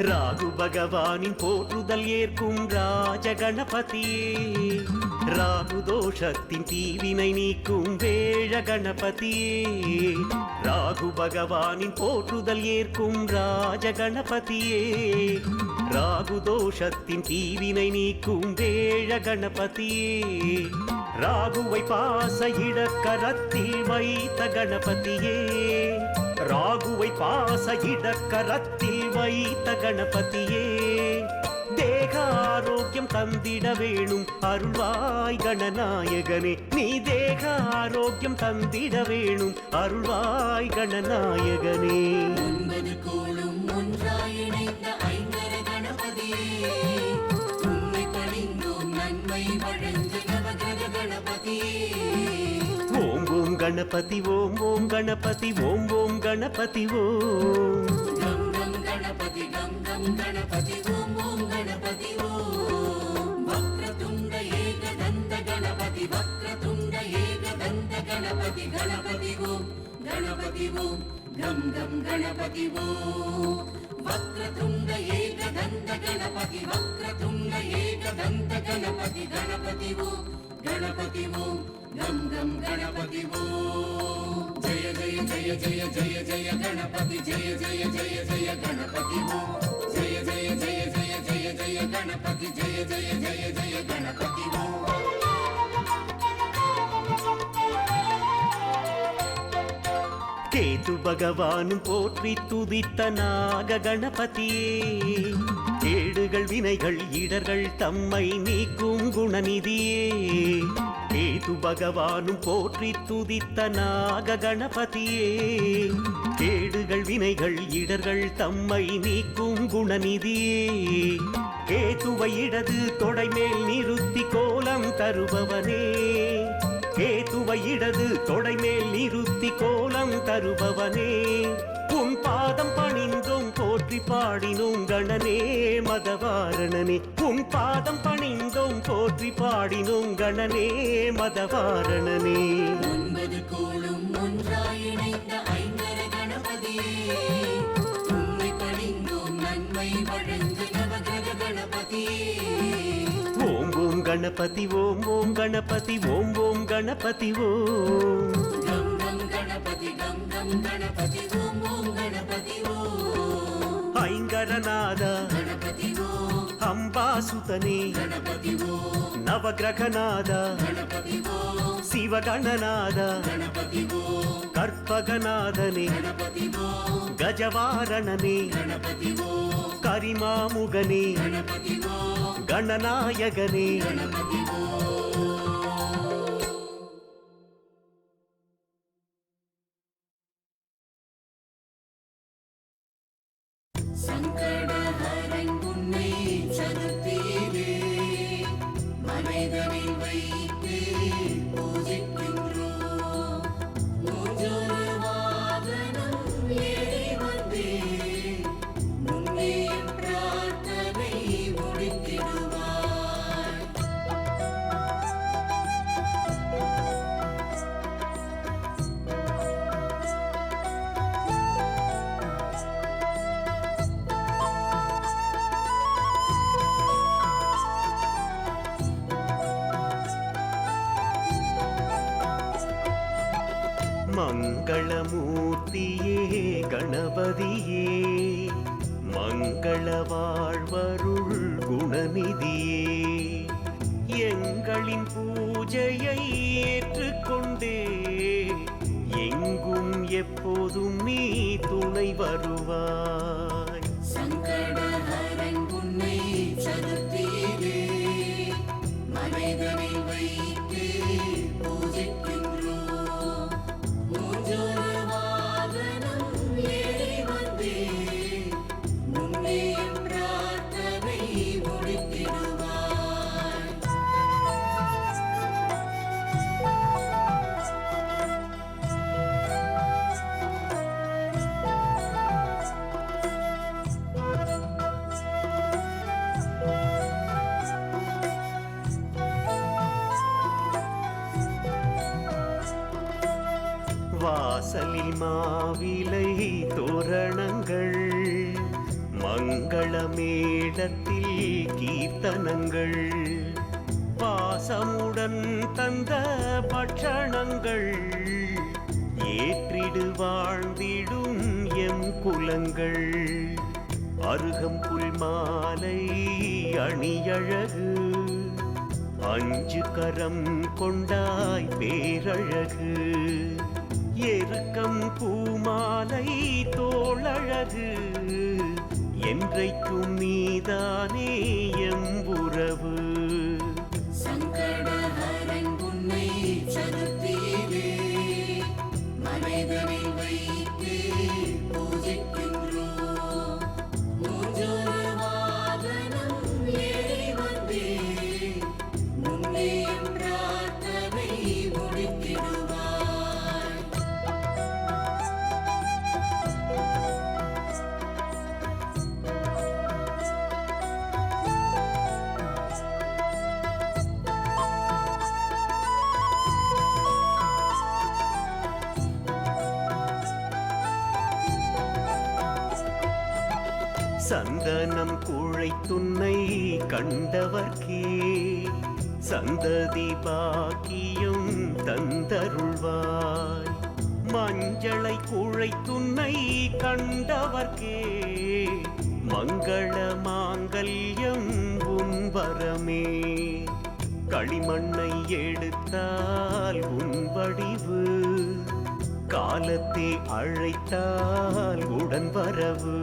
ராகு பகவானின் போற்றுதல் ஏற்கும் ராஜ கணபதியே, ராகு தோஷத்தின் தீவினை நீக்கும் வேழ கணபதியே, ராகு பகவானின் போற்றுதல் ஏற்கும் ராஜ கணபதியே, ராகு தோஷத்தின் தீவினை நீக்கும் வேழ கணபதியே, ராகுவை பாச இடக்கரத்தில் வைத்த கணபதியே, ராகுவை பாச இடக்கரத்தில் வைத்த கணபதியே, தேக ஆரோக்கியம் தந்திட வேணும் அருள்வாய் கணநாயகனே, நீ தேக ஆரோக்கியம் தந்திட வேணும் அருள்வாய் கணநாயகனே. 9 கோளும் ஒன்றாய் இணைந்த ஐங்கர கணபதியே, உம்மை பணிந்தோம் நன்மை வழங்கு நவகிரக கணபதியே. ஓம் ஓம் கணபதி ஓம் ஓம் கணபதி ஓம் ஓம் கணபதி ஓம். கம் கம் கணபதி கம் கம் கணபதி ஓம் ஓம் கணபதி ஓம். வக்ரதுண்ட ஏகதந்த கணபதி வக்ரதுண்ட ஏகதந்த கணபதி கணபதி ஓம் கணபதி ஓம். கம் கம் கணபதி ஓம். வக்ரதுண்ட ஏகதந்த கணபதி வக்ரதுண்ட ஏகதந்த கணபதி கணபதி ஓம் கணபதி ஓம். கம் கம் கணபதி ஓம். ஜெய ஜெய ஜெய ஜெய ஜெய ஜெய கணபதி ஜெய ஜெய ஜெய ஜெய கணபதி ஓம். ஜெய ஜெய ஜெய ஜெய ஜெய ஜெய கணபதி ஜெய ஜெய ஜெய ஜெய கணபதி ஓம். கேது பகவானும் போற்றி துதித்த நாக கணபதியே, கேடுகள் வினைகள் இடர்கள் தம்மை நீக்கும் குணநிதியே, கேது பகவானும் போற்றி துதித்த நாக கணபதியே, கேடுகள் வினைகள் இடர்கள் தம்மை நீக்கும் குணநிதியே, கேதுவை இடது தொடைமேல் நிறுத்தி கோலம் தருபவனே, கேதுவை இடது தொடைமேல் நிறுத்தி கோலம் தருபவனே, உன் பாதம் பணிந்தோம் போற்றி பாடினோம் கணனே மதவாரணனே, உன் பாதம் பணிந்தோம் போற்றி பாடினோம் கணனே மதவாரணனே. 9 கோளும் ஒன்றாய் இணைந்த ஐங்கர கணபதியே, உம்மை பணிந்தோம் நன்மை வழங்கு நவகிரக கணபதியே. ஓம் ஓம் கணபதி ஓம் ஓம் கணபதி ஓம் ஓம் கணபதி ஓம். கம் கம் கணபதி கம் கம் கணபதி ஓம் ஓம் கணபதி ஓம். ஐங்கரநாத கணபதி ஓம் அம்பாசுதனே கணபதி ஓம். நவகிரகநாத கணபதி ஓம் சிவகணநாத கணபதி ஓம். கற்பகநாதனே கணபதி ஓம் கஜவாரணனே கணபதி ஓம். கரிமாமுகனே கணபதி ஓம் கணநாயகனே. கணபதி ஓம். சங்கடஹரன் உன்னை சதுர்த்தியிலே மனிதனில் வைத்து பூஜிக்கின்றோம். மூஞ்சொரு வாகனம் ஏறி வந்தே முன்னே பிரார்த்தனை முடித்திடுவாய். மங்களமூர்த்தியே கணபதியே, மங்கள வாழ்வருள் குணநிதியே, எங்களின் பூஜையை ஏற்றுக்கொண்டே எங்கும் எப்போதும் நீ துணை வருவாய். சங்கடஹரன் உன்னை சதுர்த்தியிலே மனிதனில் வைத்து பூஜிக்கின்றோம். மூஞ்சொரு வாகனம் ஏறி வந்தே முன்னே பிரார்த்தனை முடித்திடுவாய். வாசலில் மாவிலை தோரணங்கள் மங்கள வேதத்தில் கீர்த்தனங்கள் பாசமுடன் தந்த பட்சணங்கள் ஏற்றிடு வாழ்ந்திடும் எம் குலங்கள் அருகம்புல் மாலை அணியழகு அஞ்சு கரம் கொண்டாய் பேரழகு எருக்கம் பூமாலை தோளழகு என்றைக்கும் நீதானே எம்புறவு சங்கடஹரன் உன்னை சதுர்த்தியிலே மனதில் வைத்து பூஜிக்கின்றோம். மூஞ்சொரு வாகனம் ஏறி வந்தே முன்னே எம் பிரார்த்தனை முடித்திடுவாய். சந்தனம் குழைத்துன்னை கண்டவர்க்கே சந்ததி பாக்கியம் தந்தருள்வாய் மஞ்சளை குழைத்துன்னை கண்டவர்க்கே மங்கள மாங்கல்யம் உன் வரமே களிமண்ணை எடுத்தால் உன் வடிவு காலத்தை அழைத்தால் உடன் வரவு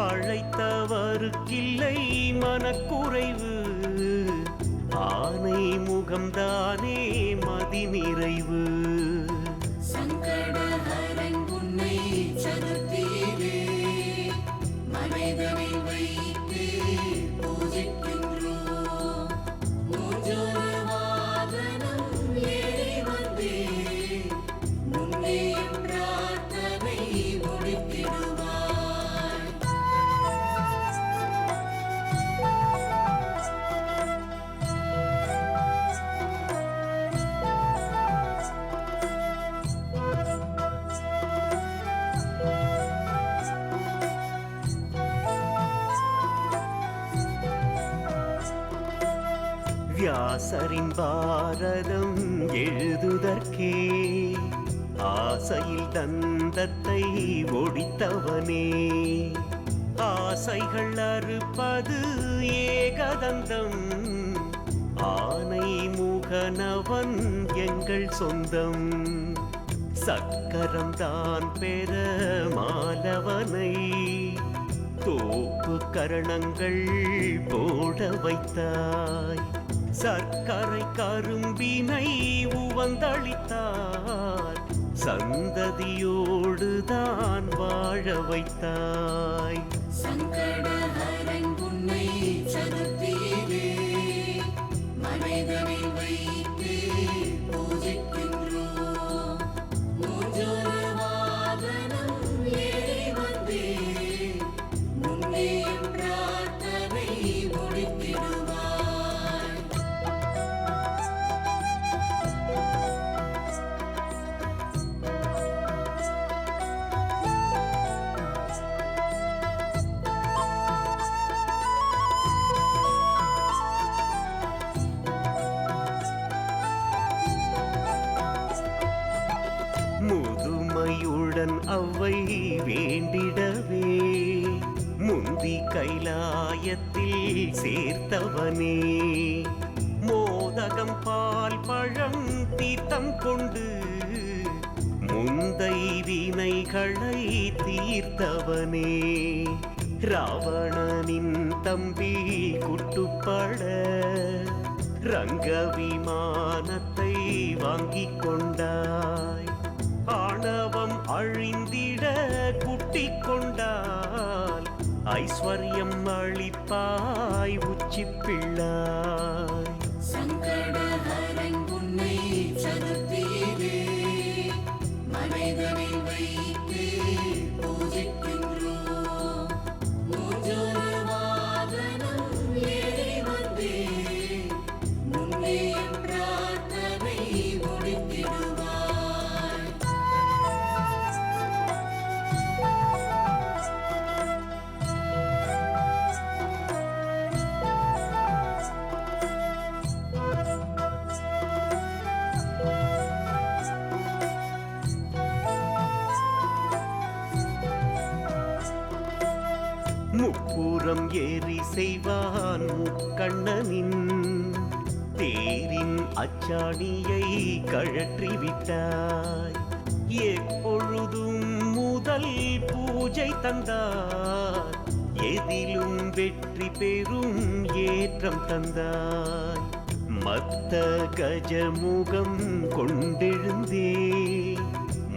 அழைத்தவருக்கில்லை மனக்குறைவு ஆனை முகம்தானே மதி நிறைவு சங்கடஹரன் உன்னை சதுர்த்தியிலே மனதில் வைத்து பூஜிக்கின்றோம். மூஞ்சொரு வாகனம் ஏறி வந்தே முன்னே எம் பிரார்த்தனை முடித்திடுவாய். வியாசரின் பாரதம் எழுதுதற்கே ஆசையில் தந்தத்தை ஒடித்தவனே ஆசைகள் அறுப்பது ஏகதந்தம் ஆனை முகனவன் எங்கள் சொந்தம் சக்கரம் தான் பெற மாலவனை தோப்பு கரணங்கள் போட வைத்தாய் சர்க்கரை கரும்பினை உவந்தளித்தார் சந்ததியோடுதான் வாழ வைத்தாய் சங்கடஹரன் உன்னை சதுர்த்தியிலே மனதில் வைத்து பூஜிக்கின்றோம். மூஞ்சொரு வாகனம் ஏறி வந்தே முன்னே எம் பிரார்த்தனை முடித்திடுவாய். முதுமையுடன் அவ்வை வேண்டிடவே முந்தி கைலாயத்தில் சேர்த்தவனே மோதகம் பால் பழம் தீர்த்தம் கொண்டு முந்தை வினைகளை தீர்த்தவனே ராவணனின் தம்பி குட்டுப்பட ரங்க விமானத்தை வாங்கிக் கொண்டாய் ஆணவம் அழிந்திட குட்டிக் கொண்டால் ஐஸ்வர்யம் அளிப்பாய் உச்சி பிள்ளாய் சங்கடஹரன் உன்னை சதுர்த்தியிலே மனதில் வைத்து பூஜிக்கின்றோம். மூஞ்சொரு வாகனம் ஏறி வந்தே முன்னே எம் பிரார்த்தனை முடித்திடுவாய். முப்புறம் ஏறி செய்வான் முக்கண்ணனின் தேரின் அச்சாணியை கழற்றி விட்டாய். எப்பொழுதும் முதல் பூஜை தந்தாய், எதிலும் வெற்றி பெறும் ஏற்றம் தந்தாய். மத்த கஜமுகம் கொண்டெழுந்தே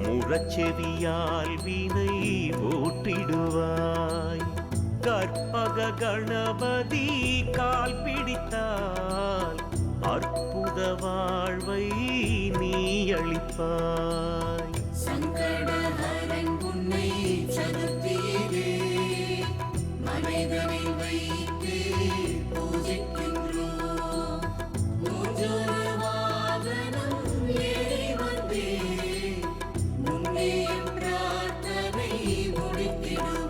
முரச்செவியால் வினை ஓட்டிடுவாய். கற்பக கணபதி கால் பிடித்தால் அற்புத வாழ்வை நீ அளிப்பாய். சங்கடஹரன் உன்னை சதுர்த்தியிலே மனிதனை வைத்து பூஜிக்கின்றோம். மூஞ்சொரு வாகனம் ஏறி வந்தே முன்னே பிரார்த்தனை முடித்திடுவாய்.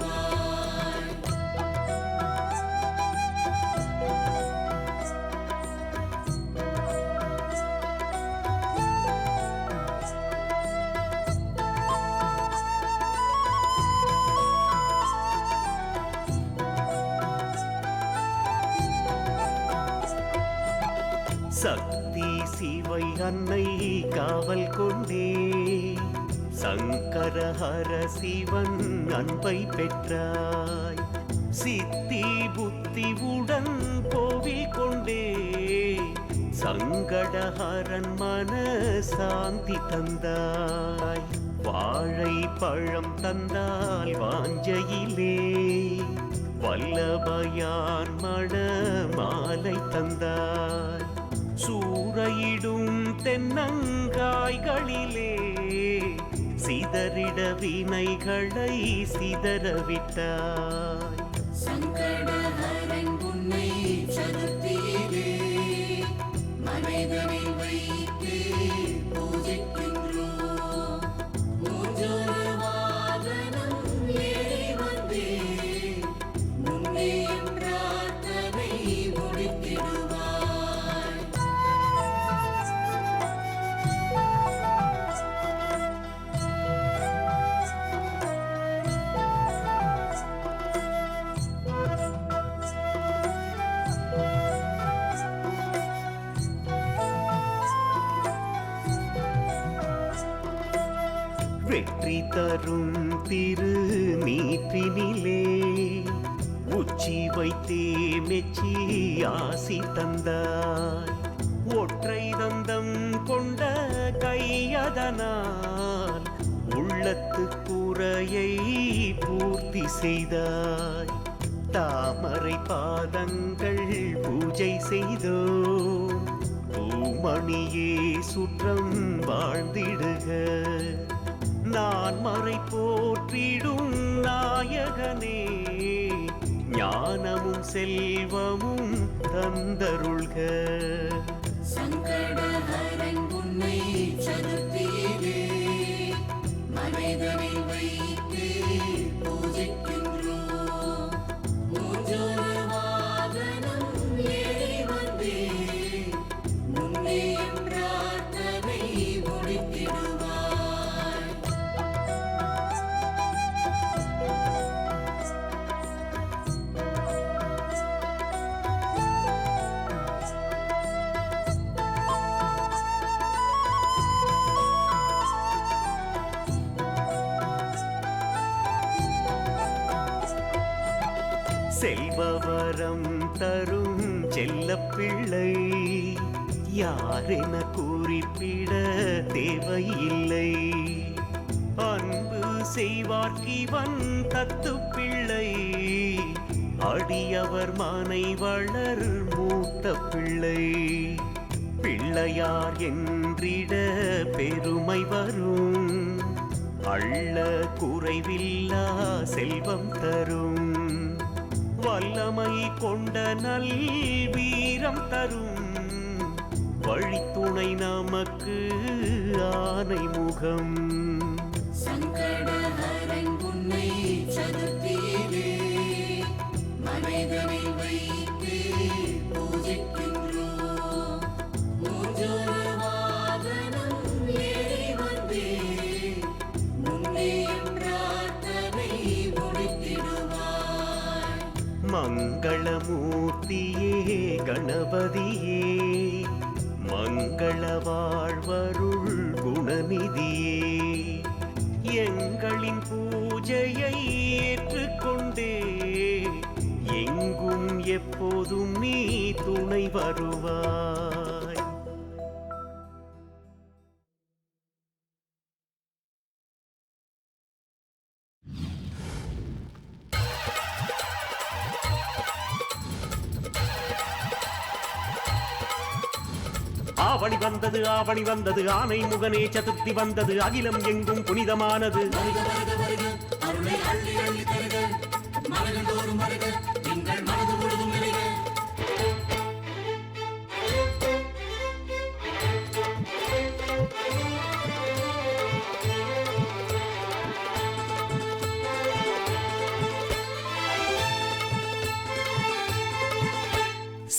சக்தி சிவை அன்னை காவல் கொண்டே சங்கரஹர சிவன் அன்பை பெற்றாய். சித்தி புத்திவுடன் கோவில் கொண்டே சங்கடஹரன் மன சாந்தி தந்தாய். வாழை பழம் தந்தால் வாஞ்சையிலே வல்லபயான் மண மாலை தந்தாய். சூறையிடும் தென்னங்காய்களிலே சிதறிட வினைகளை சிதறவிட்டாய். சங்கடஹரன் உன்னை சதுர்த்தியிலே மனிதனை வைத்து பூஜிக்கின்றோம். மூஞ்சொரு வாகனம் ஏறி வந்தே முன்னே பிரார்த்தனை முடித்திடுவாய். வெற்றி தரும் திரு நீற்றினிலே உச்சி வைத்தே மெச்சி ஆசி தந்தாய். ஒற்றை தந்தம் கொண்ட கையதனால் உள்ளத்து குறையை பூர்த்தி செய்தாய். தாமரை பாதங்கள் பூஜை செய்தோ பூமணியே சுற்றம் வாழ்ந்திடுக. நான் மறை போற்றிடும் நாயகனே ஞானமும் செல்வமும் தந்தருள்க. சங்கடஹரன் உன்னை சதுர்த்தியிலே மனிதனை வைத்து பூஜிக்கின்றோம். மூஞ்சொரு வாகனம் ஏறி வந்தே முன்னே பிரார்த்தனை முடித்திடுவாய். செல்வவரம் தரும் செல்லப்பிள்ளை யாரென குறிப்பிட தேவையில்லை. அன்பு செய்வார்க்கிவன் தத்து பிள்ளை அடியவர் மனை வளர் மூத்த பிள்ளை. பிள்ளையார் என்றிட பெருமை வரும் அள்ள குறைவில்லா செல்வம் தரும். வல்லமை கொண்ட நல் வீரம் தரும் வழித்துணை நமக்கு ஆனை முகம். சங்கடஹரன் உன்னை சதுர்த்தியிலே மனிதனை வைத்து பூஜிக்கின்றோம். மூஞ்சொரு வாகனம் ஏறி வந்தே முன்னே பிரார்த்தனை முடித்திடுவாய். மங்களமூர்த்தியே கணபதியே மங்கள வாழ்வருள் குணநிதியே எங்களின் பூஜையை ஏற்றுக்கொண்டே எங்கும் எப்போதும் நீ துணை வருவாய். ஆவணி வந்தது ஆவணி வந்தது ஆனை முகனே சதுர்த்தி வந்தது அகிலம் எங்கும் புனிதமானது. வருக வருக வருக அருளை அள்ளி அள்ளி தருக மனங்கள் தோறும் வருக எங்கள் மனது முழுதும் நிறைக.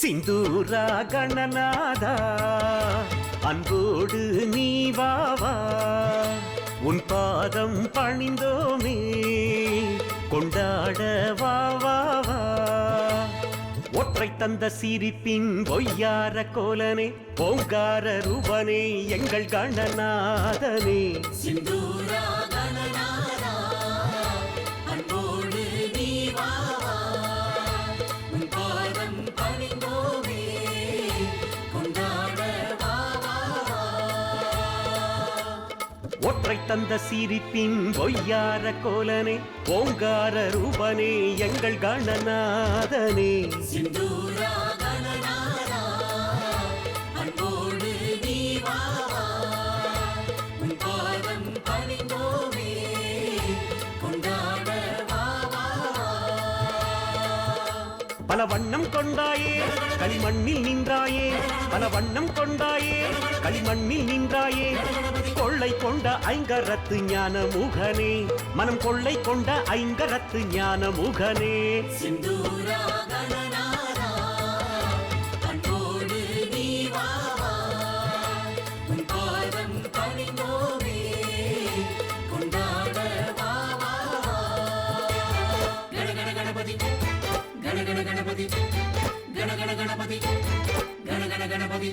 சிந்தூரா கணநாதா அன்போடு நீ வாவா உன் பாதம் பணிந்தோமே கொண்டாட வாவா ஒற்றை தந்த சிரிப்பின் பொய்யார கோலனே ஓங்கார ரூபனே எங்கள் கணநாதனே. சிந்தூரா கணநாதா அன்போடு நீ வா உன் பாதம் பணிந்தோமே கொண்டாட வா. ஒற்றை தந்த சிரிப்பின் பொய்யார கோலனே ஓங்கார ரூபனே எங்கள் கணநாதனே. சிந்தூரா கணநாதா அன்போடு நீ வா உன் பாதம் பணிந்தோமே கொண்டாட வா. பல வண்ணம் கொண்டாயே களிமண்ணில் நின்றாயே பல வண்ணம் கொண்டாயே களிமண்ணில் நின்றாயே கொள்ளை கொண்ட ஐங்கரத்து ஞான முகனே மனம் கொள்ளை கொண்ட ஐங்கரத்து ஞான முகனே. சிந்தூரா கணநாதா அன்போடு நீ வா உன் பாதம் பணிந்தோமே கொண்டாட வா. கணகண கணபதி கணகண கணபதி கணகண கணபதி கணகண கணபதி.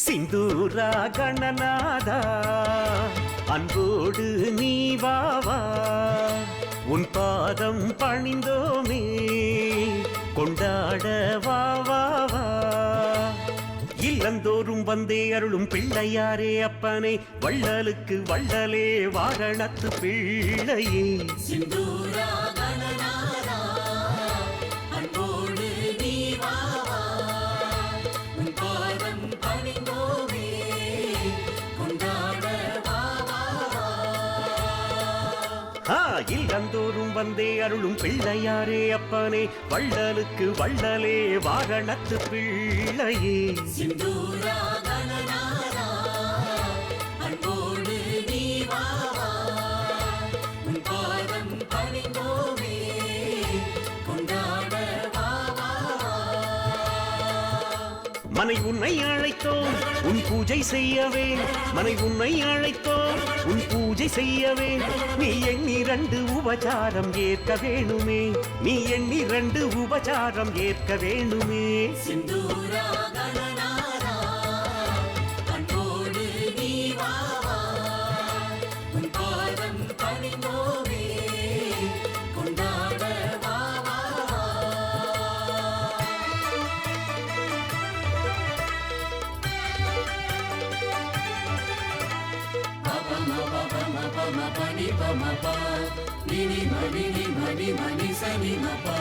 சிந்தூரா கணநாதா அன்போடு நீ வாவா உன் பாதம் பணிந்தோமே கொண்டாட வாவா. இல்லந்தோறும் வந்தே அருளும் பிள்ளையாரே அப்பனே வள்ளலுக்கு வள்ளலே வாரணத்து பிள்ளையே. சிந்தூரா கணநாதா அன்போடு நீ வா உன் பாதம் பணிந்தோமே கொண்டாட வா. இல்லந்தோறும் வந்தே அருளும் பிள்ளையாரே அப்பனே வள்ளலுக்கு வள்ளலே வாரணத்து பிள்ளையே. சிந்தூரா கணநாதா அன்போடு நீ வா உன் பாதம் பணிந்தோமே கொண்டாட வா. மனை உன்னை அழைத்தோம் உன் பூஜை செய்யவே மனை உன்னை அழைத்தோம் உன் பூஜை செய்யவே நீ எண்ணிரண்டு உபச்சாரம் ஏற்க வேணுமே நீ எண்ணிரண்டு உபச்சாரம் ஏற்க வேணுமே. சிந்தூரா கணநாதா அன்போடு நீ வா உன் பாதம் பணிந்தோமே கொண்டாட வா. பனி பமப நினி மணி மணி மணி சனி மபா.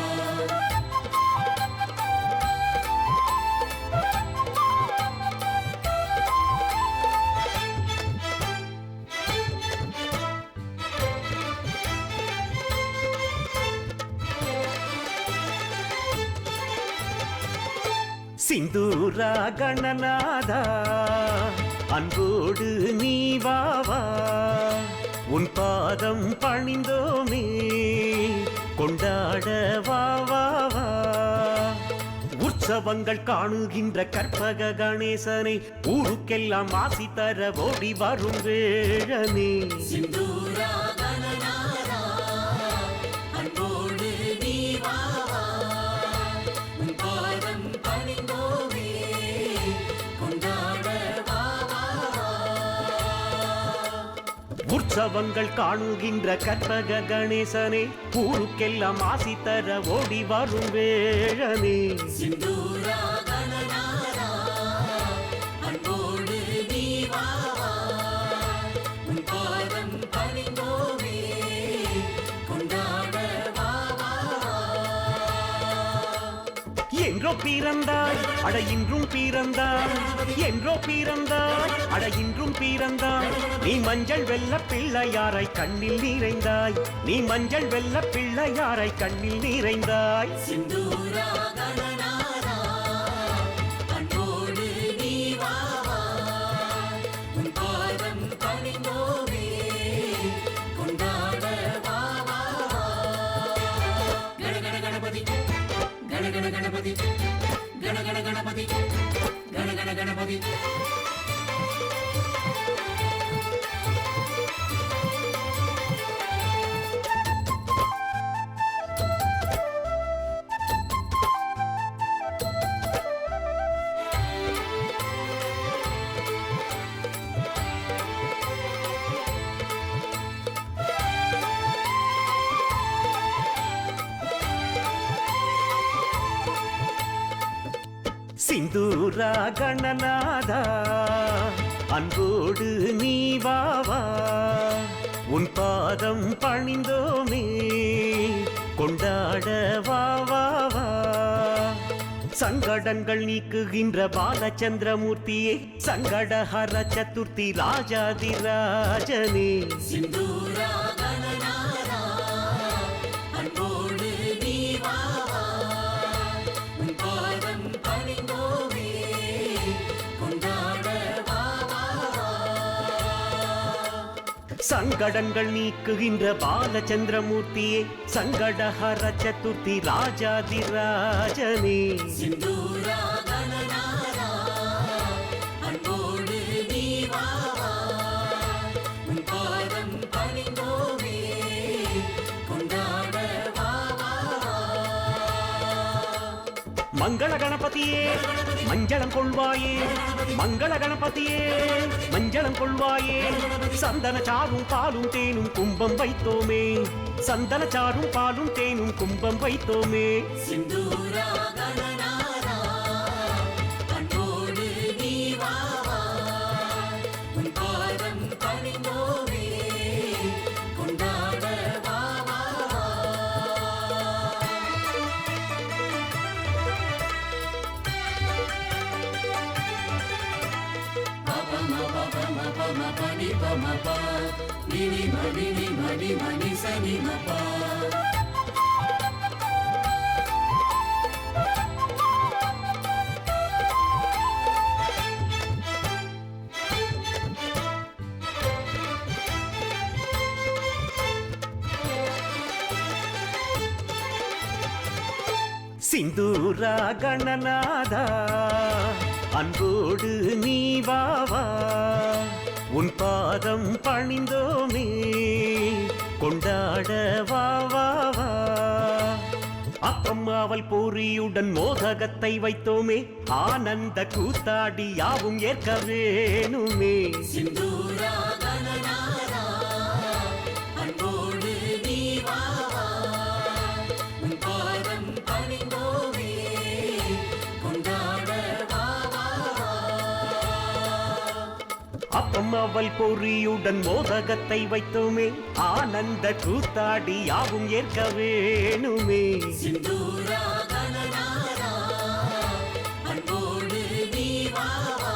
சிந்தூரா கணநாதா அன்போடு நீ வாவா உன் பாதம் பணிந்தோமே கொண்டாட வாவா உற்சவங்கள் காணுகின்ற கற்பக கணேசனை ஊருக்கெல்லாம் ஆசி தர ஓடி வரும் வேழனே சிந்தூரா கணநாதா அன்போடு நீ வாவா உன் பாதம் பணிந்தோமே கொண்டாட வாவா உற்சவங்கள் காணுகின்ற கற்பக கணேசனை ஊருக்கெல்லாம் ஆசி தர ஓடி வரும் வேழனே சிந்தூரா கணநாதா அன்போடு நீ வாவா உன் பாதம் பணிந்தோமே கொண்டாட வாவா என்றோ பிறந்தாய் அட இன்றும் பிறந்தாய் என்றோ பிறந்தாய் அட இன்றும் பிறந்தாய் நீ மஞ்சள் வெள்ள பிள்ளையாரை கண்ணில் நிறைந்தாய் நீ மஞ்சள் வெள்ள பிள்ளையாரை கண்ணில் நிறைந்தாய் சிந்தூரா கணநாதா அன்போடு நீ வாவா உன் பாதம் பணிந்தோமே கொண்டாட வாவா கணகண கணபதி கணகண கணபதி கணகண கணபதி கணகண கணபதி சிந்தூரா கணநாதா அன்போடு நீ வாவா உன் பாதம் பணிந்தோமே கொண்டாட வாவா சங்கடங்கள் நீக்குகின்ற பாலச்சந்திரமூர்த்தியே சங்கடஹர சதுர்த்தி ராஜாதிராஜனே சிந்தூரா கணநாதா அன்போடு நீ வாவா உன் பாதம் பணிந்தோமே கொண்டாட வாவா சங்கடங்கள் நீக்குகின்ற பாலச்சந்திரமூர்த்தியே சங்கடஹர சதுர்த்தி ராஜாதிராஜனே சிந்தூரா கணநாதா அன்போடு நீ வாவா உன் பாதம் பணிந்தோமே கொண்டாட வாவா மங்கள கணபதியே மஞ்சளம் கொள்வாயே மங்கள கணபதியே மஞ்சளம் கொள்வாயே சந்தன சாரும் பாலும் தேனும் கும்பம் வைத்தோமே சந்தன சாரும் பாலும் தேனும் கும்பம் வைத்தோமே சிந்தூரா கணநாதா அன்போடு நீ வாவா உன் பாதம் பணிந்தோமே கொண்டாட வாவா பம பனி பம ப நினி மணி மணி மணி சனி மபா சிந்தூரா கணநாதா அன்போடு நீ வாவா உன் பாதம் பணிந்தோமே கொண்டாட வாவா அப்பம்மாவல் பூரியுடன் மோதகத்தை வைத்தோமே ஆனந்த கூத்தாடி யாவும் ஏற்க வேணுமே சிந்தூரா கணநாதா அன்போடு நீ வாவா உன் பாதம் பணிந்தோமே கொண்டாட வாவா அப்பம்மாவல் பொறியுடன் மோதகத்தை வைத்தோமே ஆனந்த கூத்தாடி யாவும் ஏற்க வேணுமே சிந்தூரா கணநாதா அன்போடு நீ வாவா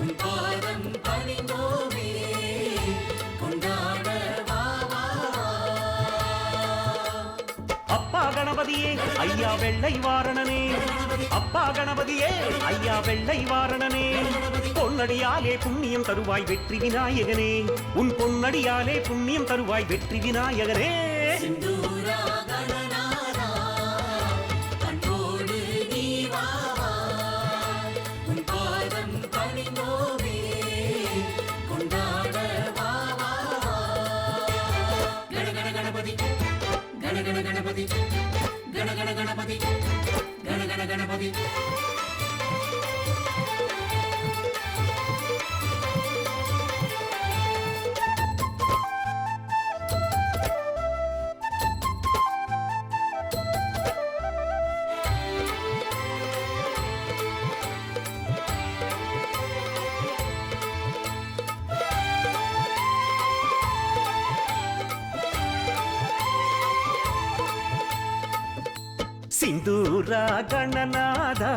உன் பாதம் பணிந்தோமே கொண்டாட வாவா அப்பா கணபதி கணபதியே ஐயா வெள்ளை வாரணனே, அப்பா கணபதியே ஐயா வெள்ளை வாரணனே, பொன்னடியாலே புண்ணியம் தருவாய் வெற்றி விநாயகனே, உன் பொன்னடியாலே புண்ணியம் தருவாய் வெற்றி விநாயகனே. சிந்தூரா கணநாதா அன்போடு நீ வா வா, உன் பாதம் பணிந்தோமே கொண்டாட வா வா வா. கண கண கணபதி கண கண கணபதி கண கண கணபதி கண கண கணபதி. சிந்தூரா கணநாதா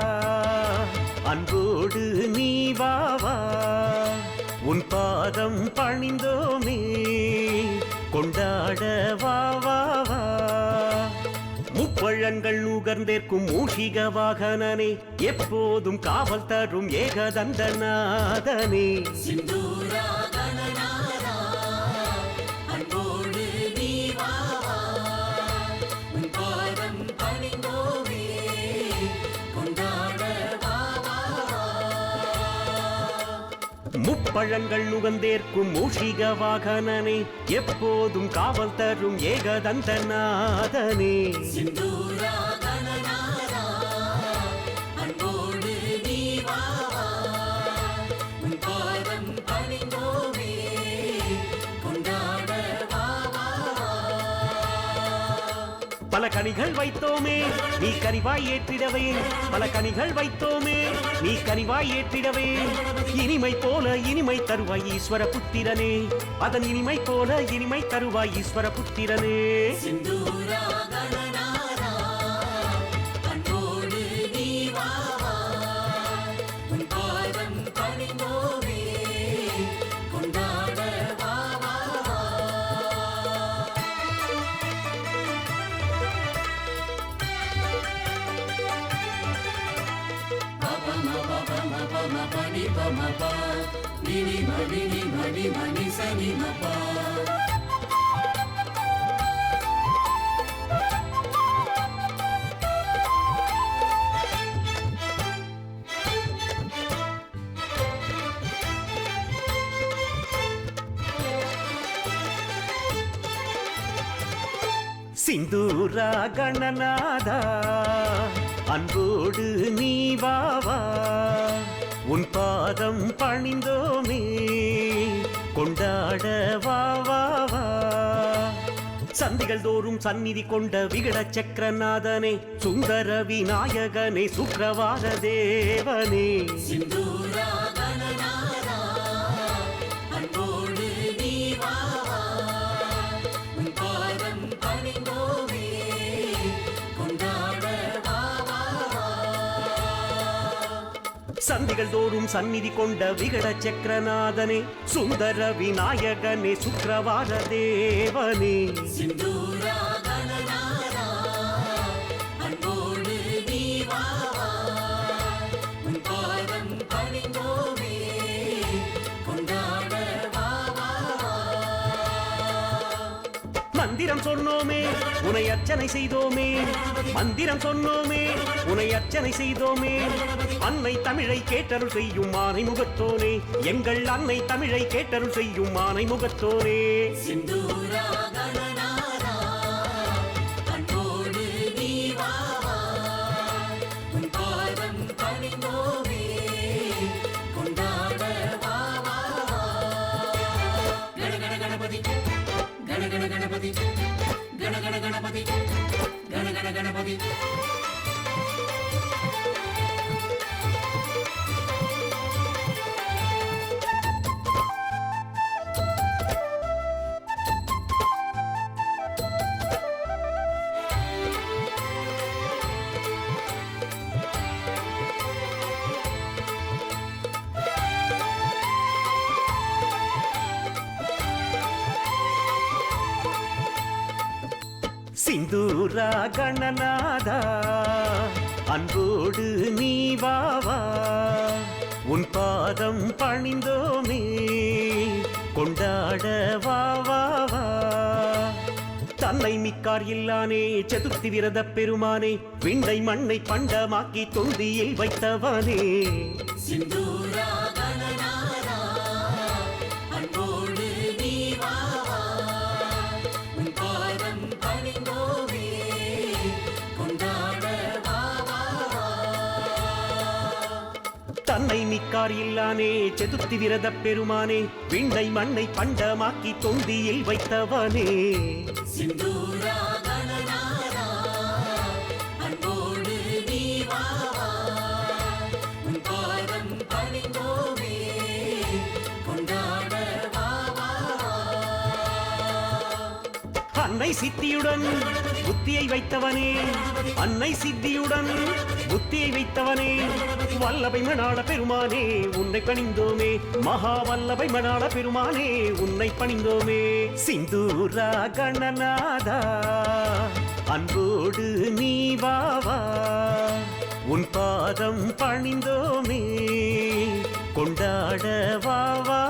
அன்போடு நீ வா வா, உன் பாதம் பணிந்தோமே கொண்டாட வா வா வா. முப்பழங்கள் நுகர்ந்தேற்கும் மூஷிக வாகனனே, எப்போதும் காவல் தரும் ஏகதந்தநாதனே. சிந்தூரா கணநாதா அன்போடு நீ வா வா, உன் பாதம் பணிந்தோமே கொண்டாட வா வா வா. முப்பழங்கள் நுகர்ந்தேற்கும் மூஷிக வாகனனே, எப்போதும் காவல் தரும் ஏகதந்தநாதனே. சிந்தூரா கணநாதா அன்போடு நீ வா வா, உன் பாதம் பணிந்தோமே கொண்டாட வா வா வா. பல கனிகள் வைத்தோமே நீ கனிவாய் ஏற்றிடவே, பல கனிகள் வைத்தோமே நீ கனிவாய் ஏற்றிடவே, இனிமை போல இனிமை தருவாய் ஈஸ்வர புத்திரனே, அதன் இனிமை போல இனிமை தருவாய் ஈஸ்வர புத்திரனே. சிந்தூரா கணநாதா அன்போடு நீ வா வா, உன் பாதம் பணிந்தோமே கொண்டாட வா வா வா. பனி பமபா நினி மணி மணி மணி சனி மபா. சிந்தூரா கணநாதா அன்போடு நீ வா வா, உன் பாதம் பணிந்தோமே கொண்டாட வா வா வா. சந்திகள் தோறும் சந்நிதி கொண்ட விகட சக்கரநாதனே, சுந்தர விநாயகனே, சுக்கிரவார தேவனே. சிந்தூரா கணநாதா அன்போடு நீ வா வா, உன் பாதம் பணிந்தோமே கொண்டாட வா வா வா. சந்திகள் தோறும் சந்நிதி கொண்ட விகட சக்கரநாதனே, சுந்தர விநாயகனே, சுக்கிரவார தேவனே. சிந்தூரா கணநாதா அன்போடு நீ வா வா, உன் பாதம் பணிந்தோமே கொண்டாட வா வா வா. மந்திரம் சொன்னோமே உனை அர்ச்சனை செய்தோமே, மந்திரம் சொன்னோமே உனை அர்ச்சனை செய்தோமே, அன்னை தமிழை கேட்டருள் செய்யும் ஆனை முகத்தோனே, எங்கள் அன்னை தமிழை கேட்டருள் செய்யும் ஆனை முகத்தோனே. சிந்தூரா கணநாதா அன்போடு நீ வா வா, உன் பாதம் பணிந்தோமே கொண்டாட வா வா வா. கண கண கணபதி கண கண கணபதி கண கண கணபதி கண கண கணபதி. சிந்தூரா கணநாதா அன்போடு நீ வாவா உன் பாதம் பணிந்தோமே கொண்டாட வா வா வா தன்னை மிக்கார் இல்லானே சதுர்த்தி விரத பெருமானே விண்ணை மண்ணை பண்டமாக்கி தொந்தியில் வைத்தவனே சிந்தூரா கணநாதா அன்போடு நீ வா வா உன் பாதம் பணிந்தோமே கொண்டாட வா வா வா தன்னை மிக்கார் இல்லானே சதுர்த்தி விரத பெருமானே விண்ணை மண்ணை பண்டமாக்கி தொந்தியில் வைத்தவனே சிந்தூரா கணநாதா அன்போடு நீ வா வா உன் பாதம் பணிந்தோமே கொண்டாட வா வா அன்னை சித்தியுடன் புத்தியை வைத்தவனே அன்னை சித்தியுடன் புத்தியை வைத்தவனே வல்லபை மணாள பெருமானே உன்னை பணிந்தோமே மகா வல்லபை மணாள பெருமானே உன்னை பணிந்தோமே சிந்தூரா கணநாதா அன்போடு நீ வாவா உன் பாதம் பணிந்தோமே கொண்டாட வா வா